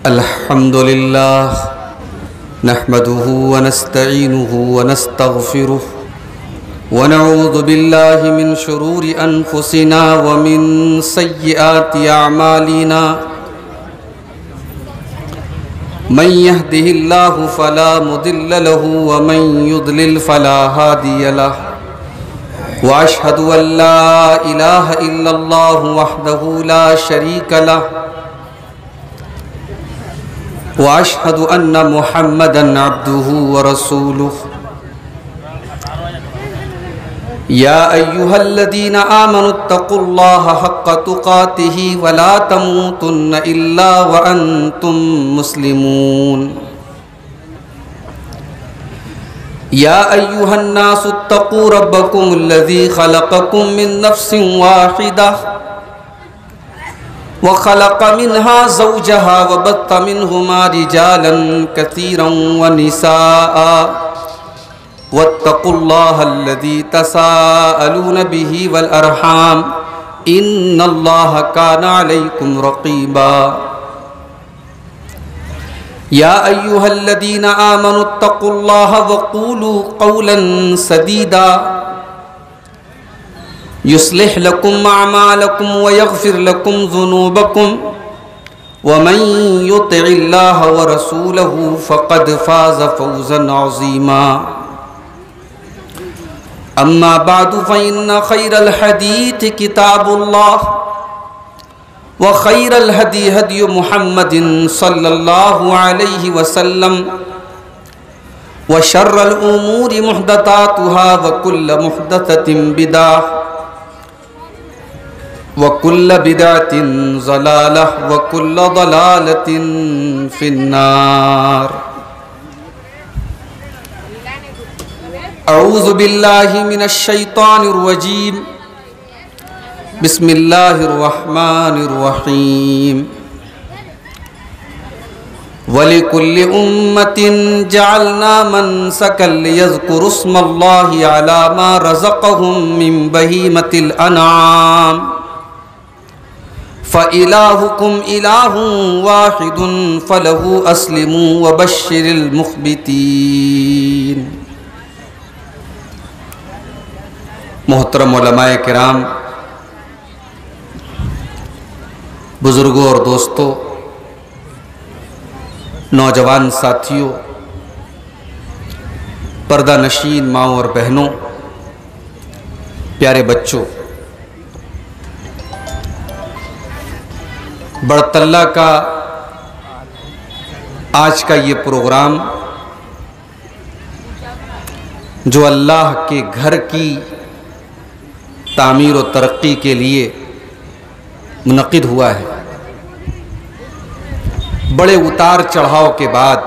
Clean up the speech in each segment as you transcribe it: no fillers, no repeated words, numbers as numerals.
الحمد لله نحمده ونستعينه ونستغفره ونعوذ بالله من شرور أنفسنا ومن سيئات أعمالنا من يهده الله فلا مضل له ومن يضلل فلا هادي له وأشهد أن لا إله إلا الله وحده لا شريك له وأشهد أن محمدًا عبده ورسوله يا أيها الذين آمنوا اتقوا الله حق تقاته ولا تموتن إلا وأنتم مسلمون يا أيها الناس اتقوا ربكم الذي خلقكم من نفس واحدة وخلق منها زوجها وبث منهما رجالا كثيرا ونساء واتقوا الله الذي تساءلون به والأرحام إن الله كان عليكم رقيبا يا أيها الذين آمنوا اتقوا الله وقولوا قولا سديدا يصلح لكم أعمالكم ويغفر لكم ذنوبكم ومن يطع الله ورسوله فقد فاز فوزا عظيما أما بعد فإن خير الحديث كتاب الله وخير الهدي هدي محمد صلى الله عليه وسلم وشر الأمور محدثاتها وكل محدثة بدعة وَكُلَّ بِدْعَةٍ ضَلَالَةٍ وَكُلَّ ضَلَالَةٍ فِي النَّارِ اعوذ باللہ من الشیطان الرجیم بسم اللہ الرحمن الرحیم وَلِكُلِّ أُمَّةٍ جَعَلْنَا مَنْسَكًا لِيَذْكُرُوا اسْمَ اللَّهِ عَلَى مَا رَزَقَهُم مِّن بَهِيمَةِ الْأَنْعَامِ فَإِلَٰهُكُمْ إِلَٰهٌ وَاحِدٌ فَلَهُ أَسْلِمُوا وَبَشِّرِ الْمُخْبِتِينَ محترم علماء کرام، بزرگوں اور دوستوں، نوجوان ساتھیوں، پردہ نشین ماؤں اور بہنوں، پیارے بچوں، بڑھتلہ کا آج کا یہ پروگرام جو اللہ کے گھر کی تعمیر و ترقی کے لیے منعقد ہوا ہے، بڑے اتار چڑھاؤ کے بعد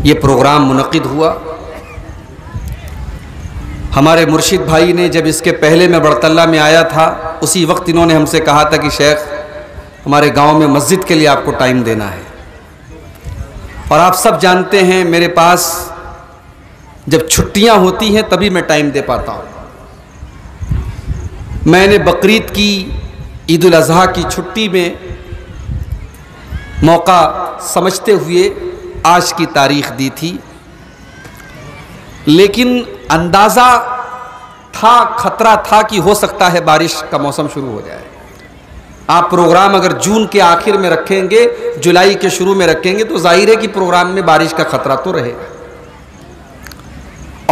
یہ پروگرام منعقد ہوا۔ ہمارے مرشد بھائی نے جب اس کے پہلے میں بڑھتلہ میں آیا تھا، اسی وقت انہوں نے ہم سے کہا تھا کہ شیخ ہمارے گاؤں میں مسجد کے لیے آپ کو ٹائم دینا ہے، اور آپ سب جانتے ہیں میرے پاس جب چھٹیاں ہوتی ہیں تبھی میں ٹائم دے پاتا ہوں۔ میں نے بقرعید کی، عید الاضحیٰ کی چھٹی میں موقع سمجھتے ہوئے آج کی تاریخ دی تھی، لیکن اندازہ تھا، خطرہ تھا کہ ہو سکتا ہے بارش کا موسم شروع ہو جائے۔ آپ پروگرام اگر جون کے آخر میں رکھیں گے، جولائی کے شروع میں رکھیں گے تو ظاہر ہے کہ پروگرام میں بارش کا خطرہ تو رہے گا،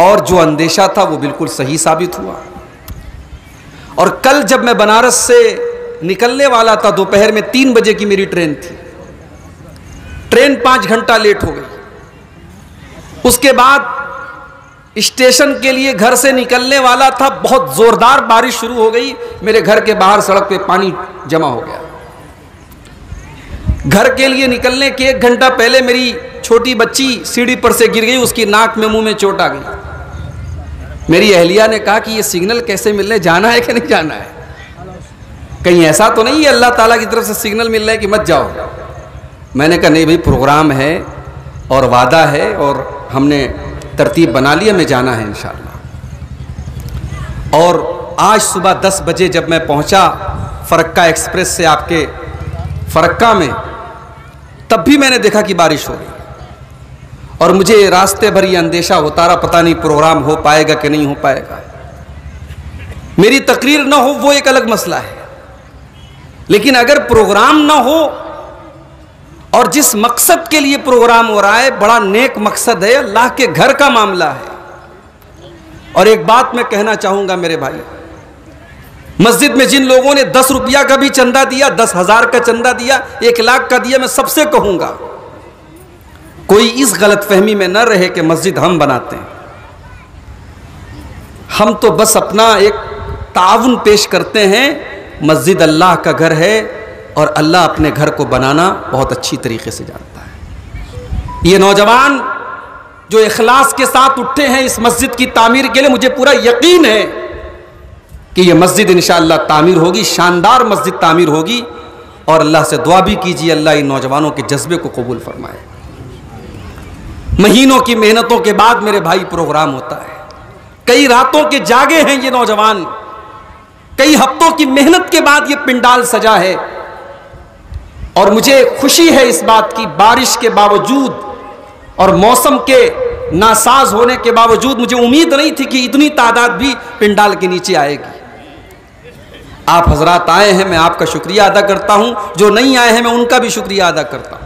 اور جو اندیشہ تھا وہ بالکل صحیح ثابت ہوا۔ اور کل جب میں بنارس سے نکلنے والا تھا، دوپہر میں 3 بجے کی میری ٹرین تھی، ٹرین 5 گھنٹہ لیٹ ہو گئی۔ اس کے بعد اسٹیشن کے لیے گھر سے نکلنے والا تھا، بہت زوردار بارش شروع ہو گئی، میرے گھر کے باہر سڑک پہ پانی جمع ہو گیا۔ گھر کے لیے نکلنے کے 1 گھنٹہ پہلے میری چھوٹی بچی سیڑھی پر سے گر گئی، اس کی ناک میں منہ میں چوٹ آ گئی۔ میری اہلیہ نے کہا کہ یہ سگنل کیسے ملنے، جانا ہے کہ نہیں جانا ہے، کہیں ایسا تو نہیں ہے اللہ تعالیٰ کی طرف سے سگنل مل رہا ہے کہ مت جاؤ۔ میں نے کہا نہیں بھائی، پروگرام ہے اور وعدہ ہے اور ہم نے ترتیب بنا لی، ہمیں جانا ہے انشاءاللہ۔ اور آج صبح 10 بجے جب میں پہنچا فرقہ ایکسپریس سے آپ کے فرقہ میں، تب بھی میں نے دیکھا کہ بارش ہو رہی اور مجھے راستے بھر یہ اندیشہ ہوتا رہا پتہ نہیں پروگرام ہو پائے گا کہ نہیں ہو پائے گا۔ میری تقریر نہ ہو وہ ایک الگ مسئلہ ہے، لیکن اگر پروگرام نہ ہو اور جس مقصد کے لیے پروگرام ہو رہا ہے بڑا نیک مقصد ہے، اللہ کے گھر کا معاملہ ہے۔ اور ایک بات میں کہنا چاہوں گا میرے بھائی، مسجد میں جن لوگوں نے 10 روپیہ کا بھی چندہ دیا، 10,000 کا چندہ دیا، 1 لاکھ کا دیا، میں سب سے کہوں گا کوئی اس غلط فہمی میں نہ رہے کہ مسجد ہم بناتے ہیں۔ ہم تو بس اپنا ایک تعاون پیش کرتے ہیں۔ مسجد اللہ کا گھر ہے اور اللہ اپنے گھر کو بنانا بہت اچھی طریقے سے جانتا ہے۔ یہ نوجوان جو اخلاص کے ساتھ اٹھے ہیں اس مسجد کی تعمیر کے لیے، مجھے پورا یقین ہے کہ یہ مسجد انشاءاللہ تعمیر ہوگی، شاندار مسجد تعمیر ہوگی، اور اللہ سے دعا بھی کیجیے اللہ ان نوجوانوں کے جذبے کو قبول فرمائے۔ مہینوں کی محنتوں کے بعد میرے بھائی پروگرام ہوتا ہے، کئی راتوں کے جاگے ہیں یہ نوجوان، کئی ہفتوں کی محنت کے بعد یہ پنڈال سجا ہے، اور مجھے خوشی ہے اس بات کی، بارش کے باوجود اور موسم کے ناساز ہونے کے باوجود مجھے امید نہیں تھی کہ اتنی تعداد بھی پنڈال کے نیچے آئے گی۔ آپ حضرات آئے ہیں، میں آپ کا شکریہ ادا کرتا ہوں، جو نہیں آئے ہیں میں ان کا بھی شکریہ ادا کرتا ہوں۔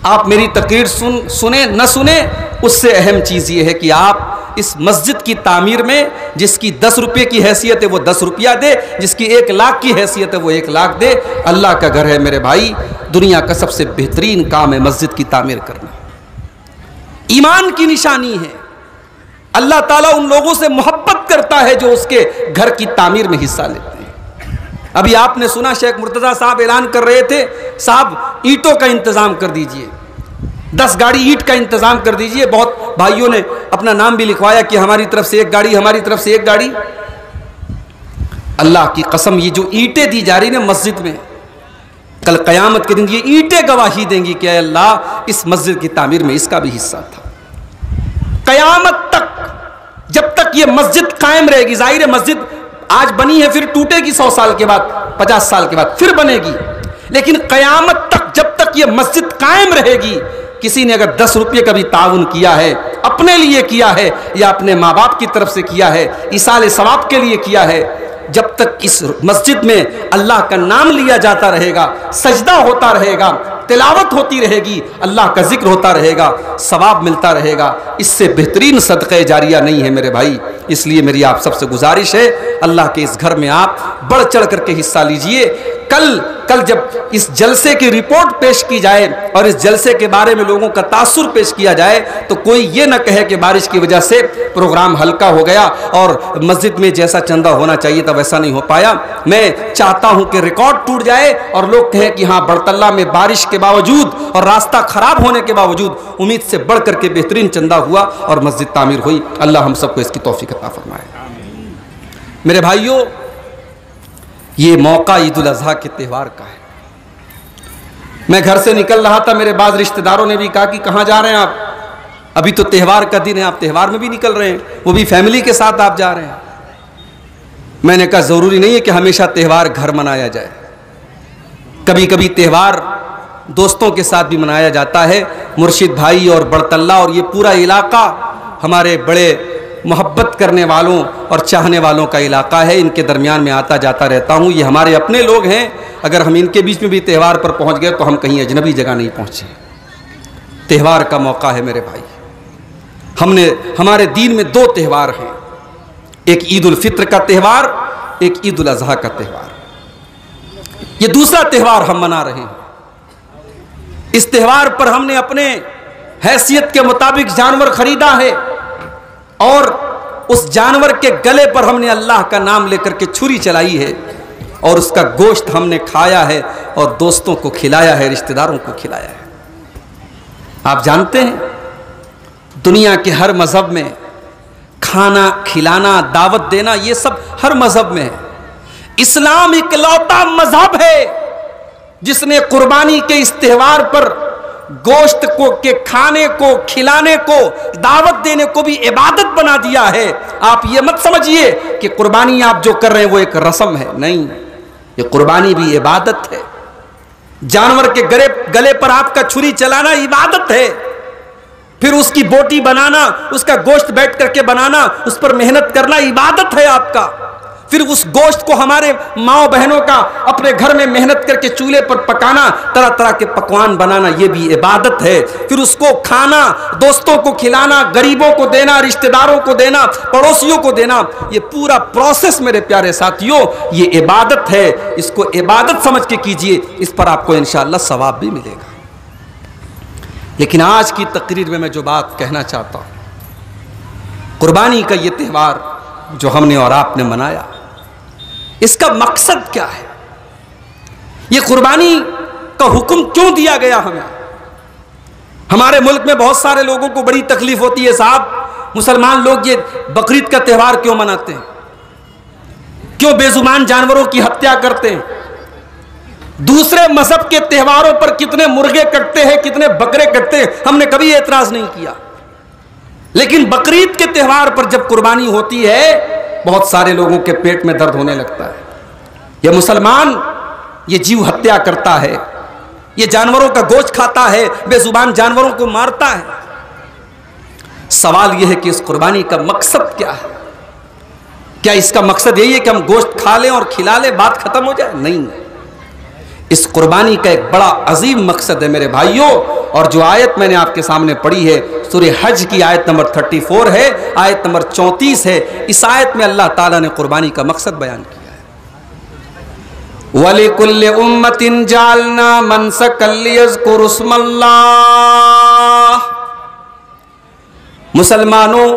آپ میری تقریر سنیں نہ سنیں، اس سے اہم چیز یہ ہے کہ آپ اس مسجد کی تعمیر میں جس کی 10 روپے کی حیثیت ہے وہ 10 روپیہ دے، جس کی 1 لاکھ کی حیثیت ہے وہ 1 لاکھ دے۔ اللہ کا گھر ہے میرے بھائی، دنیا کا سب سے بہترین کام ہے مسجد کی تعمیر کرنا، ایمان کی نشانی ہے۔ اللہ تعالیٰ ان لوگوں سے محبت کرتا ہے جو اس کے گھر کی تعمیر میں حصہ لیتے ہیں۔ ابھی آپ نے سنا شیخ مرتضیٰ صاحب اعلان کر رہے تھے، صاحب اینٹوں کا انتظام کر دیجئے، 10 گاڑی اینٹ کا انتظام کر دیجئے۔ بہت بھائیوں نے اپنا نام بھی لکھوایا کہ ہماری طرف سے 1 گاڑی، ہماری طرف سے 1 گاڑی۔ اللہ کی قسم یہ جو اینٹیں دی جا رہی ہیں مسجد میں، کل قیامت کے دن یہ اینٹیں گواہی دیں گی کہ اے اللہ اس مسجد کی تعمیر میں اس کا بھی حصہ تھا۔ قیامت تک جب تک یہ مسجد قائم رہے گی، ظاہر ہے مسجد آج بنی ہے پھر ٹوٹے گی 100 سال کے بعد، 50 سال کے بعد پھر بنے گی، لیکن قیامت تک جب تک یہ مسجد قائم رہے گی، کسی نے اگر 10 روپے کا بھی تعاون کیا ہے، اپنے لیے کیا ہے یا اپنے ماں باپ کی طرف سے کیا ہے، ایصال ثواب کے لیے کیا ہے، جب تک اس مسجد میں اللہ کا نام لیا جاتا رہے گا، سجدہ ہوتا رہے گا، تلاوت ہوتی رہے گی، اللہ کا ذکر ہوتا رہے گا، ثواب ملتا رہے گا، اس سے بہترین صدقہ جاریہ نہیں ہے میرے بھائی۔ اس لیے میری آپ سب سے گزارش ہے، اللہ کے اس گھر میں آپ بڑھ چڑھ کر کے حصہ لیجئے۔ کل جب اس جلسے کی رپورٹ پیش کی جائے اور اس جلسے کے بارے میں لوگوں کا تاثر پیش کیا جائے تو کوئی یہ نہ کہے کہ بارش کی وجہ سے پروگرام ہلکا ہو گیا اور مسجد میں جیسا چندہ ہونا چاہیے تھا ویسا نہیں ہو پایا۔ میں چاہتا ہوں کہ ریکارڈ ٹوٹ جائے اور لوگ کہیں کہ ہاں برطلہ میں بارش کے باوجود اور راستہ خراب ہونے کے باوجود امید سے بڑھ کر کے بہترین چندہ ہوا اور مسجد تعمیر ہوئی۔ اللہ ہم سب کو اس کی توفیق عطا فرمائے۔ میرے بھائیوں، یہ موقع عید الاضحیٰ کے تہوار کا ہے۔ میں گھر سے نکل رہا تھا، میرے بعض رشتہ داروں نے بھی کہا کہ کہاں جا رہے ہیں آپ؟ ابھی تو تہوار کا دن ہے، آپ تہوار میں بھی نکل رہے ہیں، وہ بھی فیملی کے ساتھ آپ جا رہے ہیں۔ میں نے کہا ضروری نہیں ہے کہ ہمیشہ تہوار گھر منایا جائے، کبھی کبھی تہوار دوستوں کے ساتھ بھی منایا جاتا ہے۔ مرشد بھائی اور برطلہ اور یہ پورا علاقہ ہمارے بڑے محبت کرنے والوں اور چاہنے والوں کا علاقہ ہے، ان کے درمیان میں آتا جاتا رہتا ہوں، یہ ہمارے اپنے لوگ ہیں۔ اگر ہم ان کے بیچ میں بھی تہوار پر پہنچ گئے تو ہم کہیں اجنبی جگہ نہیں پہنچے۔ تہوار کا موقع ہے میرے بھائی، ہمارے دین میں 2 تہوار ہیں، ایک عید الفطر کا تہوار، ایک عید الاضحیٰ کا تہوار۔ یہ دوسرا تہوار ہم منا رہے ہیں۔ اس تہوار پر ہم نے اپنے حیثیت کے مطابق جانور خریدا ہے اور اس جانور کے گلے پر ہم نے اللہ کا نام لے کر کے چھری چلائی ہے اور اس کا گوشت ہم نے کھایا ہے اور دوستوں کو کھلایا ہے، رشتہ داروں کو کھلایا ہے۔ آپ جانتے ہیں دنیا کے ہر مذہب میں کھانا کھلانا، دعوت دینا، یہ سب ہر مذہب میں ہے۔ اسلام اکلوتا مذہب ہے جس نے قربانی کے اس تہوار پر گوشت کو کے کھانے کو، کھلانے کو، دعوت دینے کو بھی عبادت بنا دیا ہے۔ آپ یہ مت سمجھیے کہ قربانی آپ جو کر رہے ہیں وہ ایک رسم ہے، نہیں، یہ قربانی بھی عبادت ہے۔ جانور کے گلے پر آپ کا چھری چلانا عبادت ہے. پھر اس کی بوٹی بنانا, اس کا گوشت بیٹھ کر کے بنانا, اس پر محنت کرنا عبادت ہے آپ کا. پھر اس گوشت کو ہمارے ماؤں بہنوں کا اپنے گھر میں محنت کر کے چولہے پر پکانا, طرح طرح کے پکوان بنانا, یہ بھی عبادت ہے. پھر اس کو کھانا, دوستوں کو کھلانا, غریبوں کو دینا, رشتہ داروں کو دینا, پڑوسیوں کو دینا, یہ پورا پروسیس میرے پیارے ساتھیوں یہ عبادت ہے. اس کو عبادت سمجھ کے کیجئے, اس پر آپ کو انشاءاللہ ثواب بھی ملے گا. لیکن آج کی تقریر میں جو بات کہنا چاہتا ہوں, قربانی کا یہ تہوار جو ہم نے اور آپ نے منایا, اس کا مقصد کیا ہے؟ یہ قربانی کا حکم کیوں دیا گیا ہمیں؟ ہمارے ملک میں بہت سارے لوگوں کو بڑی تکلیف ہوتی ہے, صاحب مسلمان لوگ یہ بقرعید کا تہوار کیوں مناتے ہیں, کیوں بے زبان جانوروں کی ہتیا کرتے ہیں, دوسرے مذہب کے تہواروں پر کتنے مرغے کٹتے ہیں, کتنے بکرے کٹتے ہیں, ہم نے کبھی اعتراض نہیں کیا. لیکن بقرعید کے تہوار پر جب قربانی ہوتی ہے بہت سارے لوگوں کے پیٹ میں درد ہونے لگتا ہے. یہ مسلمان یہ جیو ہتیا کرتا ہے, یہ جانوروں کا گوشت کھاتا ہے, بے زبان جانوروں کو مارتا ہے. سوال یہ ہے کہ اس قربانی کا مقصد کیا ہے؟ کیا اس کا مقصد یہی ہے کہ ہم گوشت کھا لیں اور کھلا لیں, بات ختم ہو جائے؟ نہیں. اس قربانی کا ایک بڑا عظیم مقصد ہے میرے بھائیوں. اور جو آیت میں نے آپ کے سامنے پڑھی ہے سورہ حج کی آیت نمبر 34 ہے, آیت نمبر 34 ہے. اس آیت میں اللہ تعالیٰ نے قربانی کا مقصد بیان کیا ہے. وَلِكُلِّ أُمَّةٍ جَعَلْنَا مَنْسَكًا لِيَذْكُرُوا اسْمَ اللَّهِ. مسلمانوں,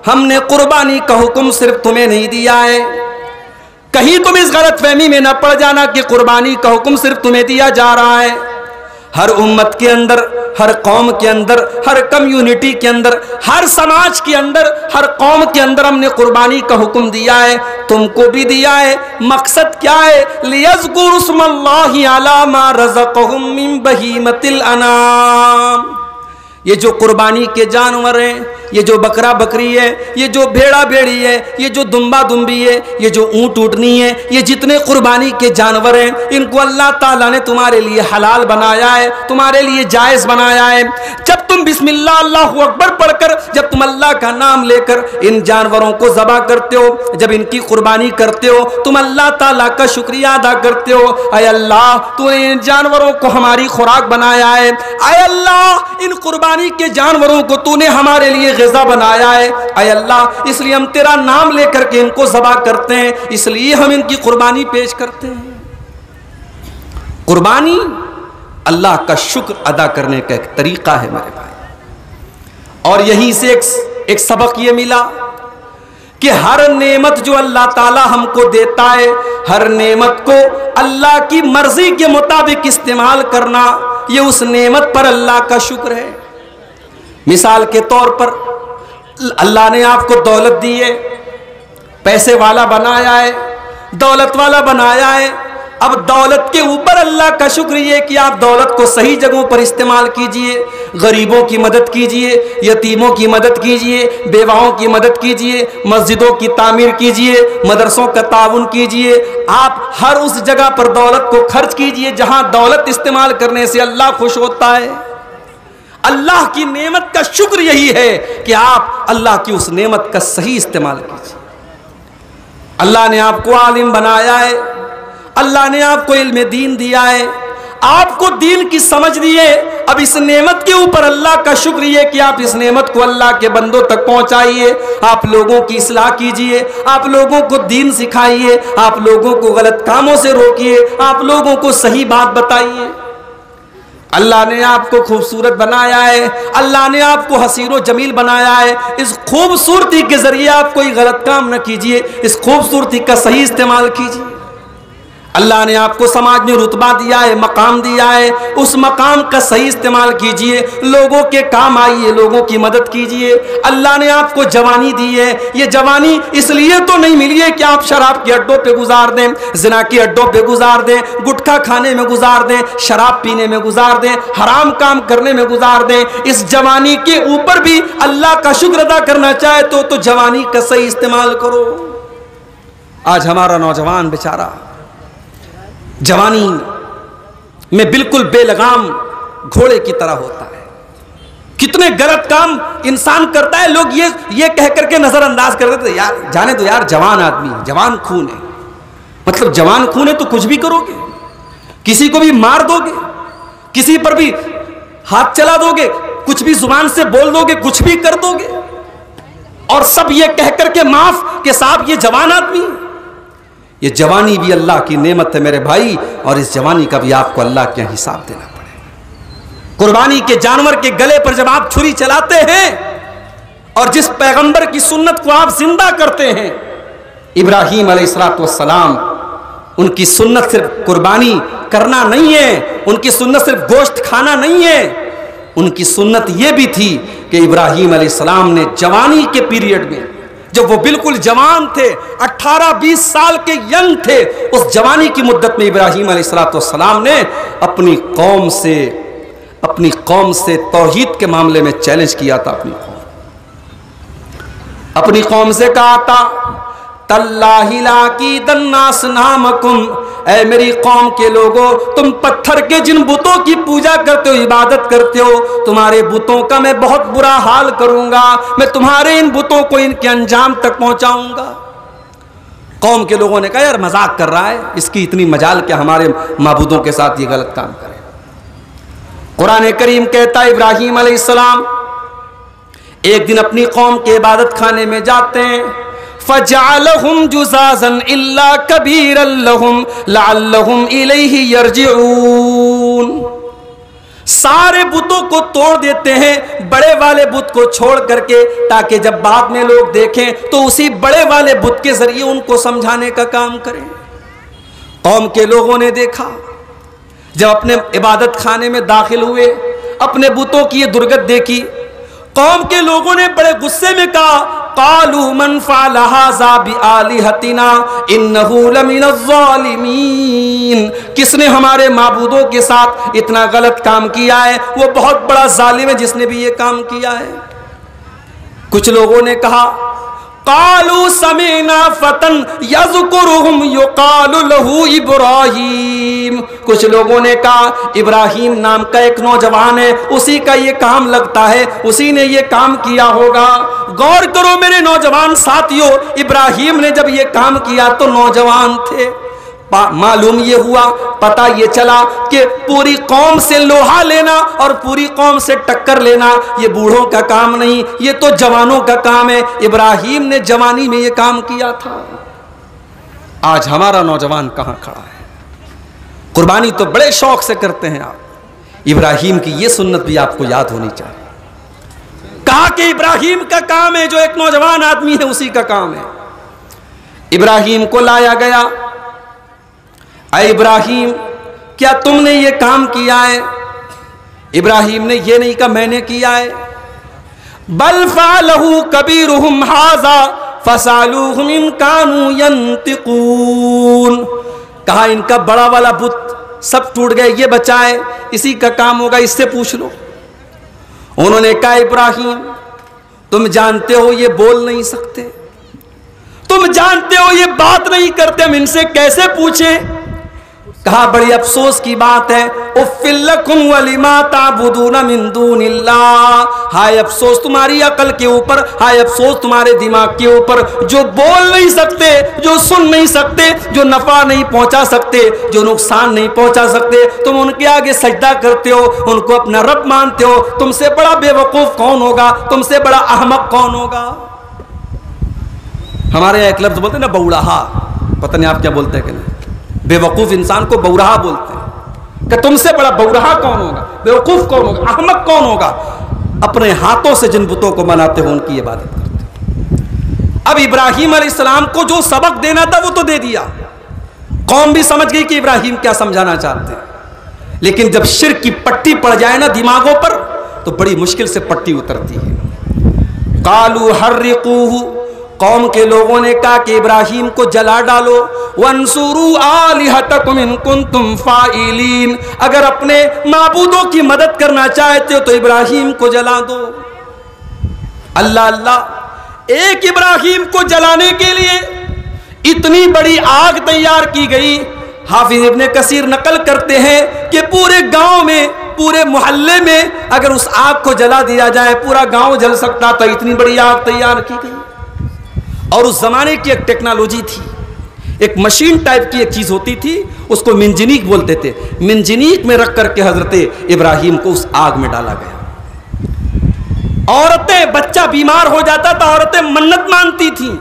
ہم نے قربانی کا حکم صرف تمہیں نہیں دیا ہے, کہیں تم اس غلط فہمی میں نہ پڑ جانا کہ قربانی کا حکم صرف تمہیں دیا جا رہا ہے. ہر امت کے اندر, ہر قوم کے اندر, ہر کمیونٹی کے اندر, ہر سماج کے اندر, ہر قوم کے اندر ہم نے قربانی کا حکم دیا ہے, تم کو بھی دیا ہے. مقصد کیا ہے؟ لِيَذْكُرُوا اسْمَ اللَّهِ عَلَى مَا رَزَقَهُم مِّن بَهِيمَةِ الْأَنْعَامِ. یہ جو قربانی کے جانور ہیں, یہ جو بکرا بکری ہے, یہ جو بھیڑا بھیڑی ہے, یہ جو دمبا دمبی ہے, یہ جو اونٹ اونٹنی ہے, یہ جتنے قربانی کے جانور ہیں, ان کو اللہ تعالیٰ نے تمہارے لیے حلال بنایا ہے, تمہارے لیے جائز بنایا ہے. جب تم بسم اللہ اللہ اکبر پڑھ کر, جب تم اللہ کا نام لے کر ان جانوروں کو ذبح کرتے ہو, جب ان کی قربانی کرتے ہو, تم اللہ تعالیٰ کا شکریہ ادا کرتے ہو. اے اللہ, تو نے ان جانوروں کو ہماری خوراک بنایا ہے. اے اللہ, ان قربانی کے جانوروں کو تو نے ہمارے لیے غذا بنایا ہے. اے اللہ, اس لیے ہم تیرا نام لے کر کے ان کو ذبح کرتے ہیں, اس لیے ہم ان کی قربانی پیش کرتے ہیں. قربانی اللہ کا شکر ادا کرنے کا ایک طریقہ ہے میرے بھائی. اور یہیں سے ایک سبق یہ ملا کہ ہر نعمت جو اللہ تعالی ہم کو دیتا ہے, ہر نعمت کو اللہ کی مرضی کے مطابق استعمال کرنا, یہ اس نعمت پر اللہ کا شکر ہے. مثال کے طور پر اللہ نے آپ کو دولت دی ہے, پیسے والا بنایا ہے, دولت والا بنایا ہے. اب دولت کے اوپر اللہ کا شکر یہ کہ آپ دولت کو صحیح جگہوں پر استعمال کیجئے, غریبوں کی مدد کیجئے, یتیموں کی مدد کیجئے, بیواؤں کی مدد کیجئے, مسجدوں کی تعمیر کیجئے, مدرسوں کا تعاون کیجئے. آپ ہر اس جگہ پر دولت کو خرچ کیجئے جہاں دولت استعمال کرنے سے اللہ خوش ہوتا ہے. اللہ کی نعمت کا شکر یہی ہے کہ آپ اللہ کی اس نعمت کا صحیح استعمال کیجئے. اللہ نے آپ کو عالم بنایا ہے, اللہ نے آپ کو علم دین دیا ہے, آپ کو دین کی سمجھ دی ہے. اب اس نعمت کے اوپر اللہ کا شکر یہ کہ آپ اس نعمت کو اللہ کے بندوں تک پہنچائیے, آپ لوگوں کی اصلاح کیجئے, آپ لوگوں کو دین سکھائیے, آپ لوگوں کو غلط کاموں سے روکیے, آپ لوگوں کو صحیح بات بتائیے. اللہ نے آپ کو خوبصورت بنایا ہے, اللہ نے آپ کو حسین و جمیل بنایا ہے. اس خوبصورتی کے ذریعے آپ کوئی غلط کام نہ کیجئے, اس خوبصورتی کا صحیح استعمال کیجئے. اللہ نے آپ کو سماج میں رتبہ دیا ہے, مقام دیا ہے, اس مقام کا صحیح استعمال کیجئے, لوگوں کے کام آئیے, لوگوں کی مدد کیجئے. اللہ نے آپ کو جوانی دی ہے, یہ جوانی اس لیے تو نہیں ملی ہے کہ آپ شراب کے اڈوں پہ گزار دیں, زنا کے اڈوں پہ گزار دیں, گٹکھا کھانے میں گزار دیں, شراب پینے میں گزار دیں, حرام کام کرنے میں گزار دیں. اس جوانی کے اوپر بھی اللہ کا شکر ادا کرنا چاہے تو جوانی کا صحیح استعمال کرو. آج ہمارا نوجوان بیچارہ جوانی میں بالکل بے لگام گھوڑے کی طرح ہوتا ہے. کتنے غلط کام انسان کرتا ہے, لوگ یہ کہہ کر کے نظر انداز کر دیتے, یار جانے دو یار, جوان آدمی ہے, جوان خون ہے. مطلب جوان خون ہے تو کچھ بھی کرو گے, کسی کو بھی مار دو گے, کسی پر بھی ہاتھ چلا دو گے, کچھ بھی زبان سے بول دو گے, کچھ بھی کر دو گے, اور سب یہ کہہ کر کے معاف کہ صاحب یہ جوان آدمی ہے. یہ جوانی بھی اللہ کی نعمت ہے میرے بھائی, اور اس جوانی کا بھی آپ کو اللہ کے حساب دینا پڑے. قربانی کے جانور کے گلے پر جب آپ چھری چلاتے ہیں اور جس پیغمبر کی سنت کو آپ زندہ کرتے ہیں, ابراہیم علیہ السلام, ان کی سنت صرف قربانی کرنا نہیں ہے, ان کی سنت صرف گوشت کھانا نہیں ہے, ان کی سنت یہ بھی تھی کہ ابراہیم علیہ السلام نے جوانی کے پیریڈ میں, جب وہ بالکل جوان تھے, 18-20 سال کے ینگ تھے, اس جوانی کی مدت میں ابراہیم علیہ السلام نے اپنی قوم سے توحید کے معاملے میں چیلنج کیا تھا. اپنی قوم سے کہا تھا, تاللہ لاکیدن اصنامکم, اے میری قوم کے لوگوں, تم پتھر کے جن بتوں کی پوجا کرتے ہو, عبادت کرتے ہو, تمہارے بتوں کا میں بہت برا حال کروں گا, میں تمہارے ان بتوں کو ان کے انجام تک پہنچاؤں گا. قوم کے لوگوں نے کہا یار مذاق کر رہا ہے, اس کی اتنی مجال کہ ہمارے معبودوں کے ساتھ یہ غلط کام کرے. قرآن کریم کہتا ہے ابراہیم علیہ السلام ایک دن اپنی قوم کے عبادت خانے میں جاتے ہیں, فَجَعَلَهُمْ جُزَازًا إِلَّا كَبِيرًا لَهُمْ لَعَلَّهُمْ إِلَيْهِ يَرْجِعُونَ. سارے بتوں کو توڑ دیتے ہیں, بڑے والے بت کو چھوڑ کر کے, تاکہ جب بعد میں لوگ دیکھیں تو اسی بڑے والے بت کے ذریعے ان کو سمجھانے کا کام کریں. قوم کے لوگوں نے دیکھا, جب اپنے عبادت خانے میں داخل ہوئے, اپنے بتوں کی یہ درگت دیکھی, قوم کے لوگوں نے بڑے غصے میں کہا, قالوا من فعل هذا بآلهتنا انه لمن الظالمین, کس نے ہمارے معبودوں کے ساتھ اتنا غلط کام کیا ہے, وہ بہت بڑا ظالم ہے جس نے بھی یہ کام کیا ہے. کچھ لوگوں نے کہا, قالوا سمعنا فتى يذكرهم يقال له ابراہیم, کچھ لوگوں نے کہا ابراہیم نام کا ایک نوجوان ہے, اسی کا یہ کام لگتا ہے, اسی نے یہ کام کیا ہوگا. غور کرو میرے نوجوان ساتھیوں, ابراہیم نے جب یہ کام کیا تو نوجوان تھے. معلوم یہ ہوا, پتہ یہ چلا کہ پوری قوم سے لوہا لینا اور پوری قوم سے ٹکر لینا یہ بوڑھوں کا کام نہیں, یہ تو جوانوں کا کام ہے. ابراہیم نے جوانی میں یہ کام کیا تھا. آج ہمارا نوجوان کہاں کھڑا ہے؟ قربانی تو بڑے شوق سے کرتے ہیں آپ. ابراہیم کی یہ سنت بھی آپ کو یاد ہونی چاہیے. کہا کہ ابراہیم کا کام ہے, جو ایک نوجوان آدمی ہے اسی کا کام ہے. ابراہیم کو لایا گیا, اے ابراہیم کیا تم نے یہ کام کیا ہے؟ ابراہیم نے یہ نہیں کہا میں نے کیا ہے, بل فعلہ کبیرہم ھذا فسألوہم ان کانوا ینطقون. کہا ان کا بڑا والا بت سب ٹوٹ گئے, یہ بچا ہے, اسی کا کام ہوگا, اس سے پوچھ لو. انہوں نے کہا ابراہیم تم جانتے ہو یہ بول نہیں سکتے, تم جانتے ہو یہ بات نہیں کرتے, ہم ان سے کیسے پوچھیں؟ کہا بڑی افسوس کی بات ہے, اُفٍّ لَكُمْ وَلِمَا تَعْبُدُونَ مِن دُونِ اللَّهِ, ہائے افسوس تمہاری عقل کے اوپر, ہائے افسوس تمہارے دماغ کے اوپر, جو بول نہیں سکتے, جو سن نہیں سکتے, جو نفع نہیں پہنچا سکتے, جو نقصان نہیں پہنچا سکتے, تم ان کے آگے سجدہ کرتے ہو, ان کو اپنا رب مانتے ہو. تم سے بڑا بے وقوف کون ہوگا, تم سے بڑا احمق کون ہوگا؟ ہمارے یہاں ایک لفظ بولتے ہیں نا بوڑھا, پتہ نہیں آپ کیا بولتے ہیں کہ نہیں, بے وقوف انسان کو بورہا بولتے ہیں, کہ تم سے بڑا بورہا کون ہوگا, بے وقوف کون ہوگا, احمق کون ہوگا؟ اپنے ہاتھوں سے جن بتوں کو بناتے ہو ان کی عبادت کرتے. اب ابراہیم علیہ السلام کو جو سبق دینا تھا وہ تو دے دیا, قوم بھی سمجھ گئی کہ ابراہیم کیا سمجھانا چاہتے ہیں. لیکن جب شرک کی پٹی پڑ جائے نا دماغوں پر تو بڑی مشکل سے پٹی اترتی ہے. قالوا حرقوہ, قوم کے لوگوں نے کہا کہ ابراہیم کو جلا ڈالو. وَانْصُرُوا آلِهَتَكُمْ إِن كُنتُمْ فَاعِلِينَ, اگر اپنے معبودوں کی مدد کرنا چاہتے ہو تو ابراہیم کو جلا دو. اللہ اللہ, ایک ابراہیم کو جلانے کے لیے اتنی بڑی آگ تیار کی گئی, حافظ ابن کثیر نقل کرتے ہیں کہ پورے گاؤں میں، پورے محلے میں اگر اس آگ کو جلا دیا جائے پورا گاؤں جل سکتا تھا، اتنی بڑی آگ تیار کی گئی۔ اور اس زمانے کی ایک ٹیکنالوجی تھی، ایک مشین ٹائپ کی ایک چیز ہوتی تھی، اس کو منجنیق بولتے تھے، منجنیق میں رکھ کر کے حضرت ابراہیم کو اس آگ میں ڈالا گیا۔ عورتیں، بچہ بیمار ہو جاتا تھا، عورتیں منت مانتی تھیں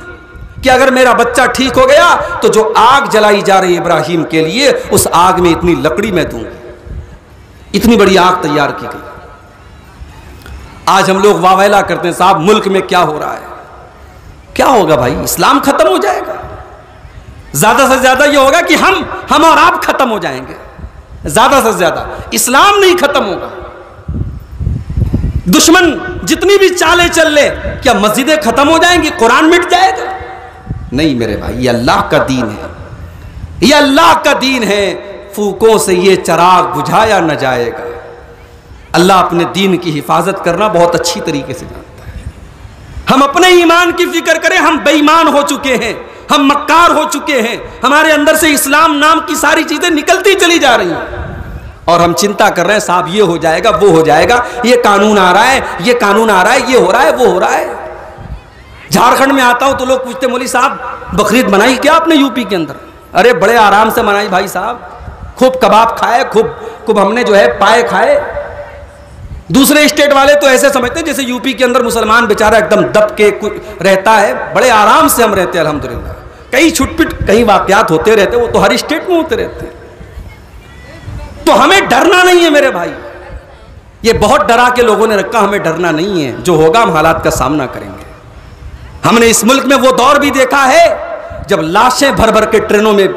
کہ اگر میرا بچہ ٹھیک ہو گیا تو جو آگ جلائی جا رہی ابراہیم کے لیے، اس آگ میں اتنی لکڑی میں دوں گی۔ اتنی بڑی آگ تیار کی گئی۔ آج ہم لوگ واویلا کرتے ہیں صاحب ملک میں کیا ہو رہا ہے، کیا ہوگا بھائی؟ اسلام ختم ہو جائے گا، زیادہ سے زیادہ یہ ہوگا کہ ہم اور آپ ختم ہو جائیں گے، زیادہ سے زیادہ اسلام نہیں ختم ہوگا۔ دشمن جتنی بھی چالیں چل لے، کیا مسجدیں ختم ہو جائیں گی، قرآن مٹ جائے گا؟ نہیں میرے بھائی، یہ اللہ کا دین ہے، یہ اللہ کا دین ہے، پھوکوں سے یہ چراغ بجھایا نہ جائے گا۔ اللہ اپنے دین کی حفاظت کرنا بہت اچھی طریقے سے جانتا ہے۔ ہم اپنے ایمان کی فکر کریں، ہم بے ایمان ہو چکے ہیں، ہم مکار ہو چکے ہیں، ہمارے اندر سے اسلام نام کی ساری چیزیں نکلتی چلی جا رہی ہیں، اور ہم چنتا کر رہے ہیں صاحب یہ ہو جائے گا، وہ ہو جائے گا، یہ قانون آ رہا ہے، یہ قانون آ رہا ہے، یہ ہو رہا ہے، وہ ہو رہا ہے۔ جھارکھنڈ میں آتا ہوں تو لوگ پوچھتے مولوی صاحب بقرعید منائی کیا آپ نے یوپی کے اندر؟ ارے بڑے آرام سے منائی بھائی صاحب، خوب کباب کھائے، خوب ہم نے جو ہے پائے کھائے۔ دوسرے اسٹیٹ والے تو ایسے سمجھتے ہیں جیسے یوپی کے اندر مسلمان بیچارہ ایک دم دب کے رہتا ہے، بڑے آرام سے ہم رہتے ہیں الحمدللہ۔ کئی چھٹ پٹ کئی واقعات ہوتے رہتے، وہ تو ہر اسٹیٹ میں ہوتے رہتے ہیں، تو ہمیں ڈرنا نہیں ہے میرے بھائی۔ یہ بہت ڈرا کے لوگوں نے رکھا، ہمیں ڈرنا نہیں ہے، جو ہوگا ہم حالات کا سامنا کریں گے۔ ہم نے اس ملک میں وہ دور بھی دیکھا ہے جب لاشیں بھر بھر کے ٹرینوں میں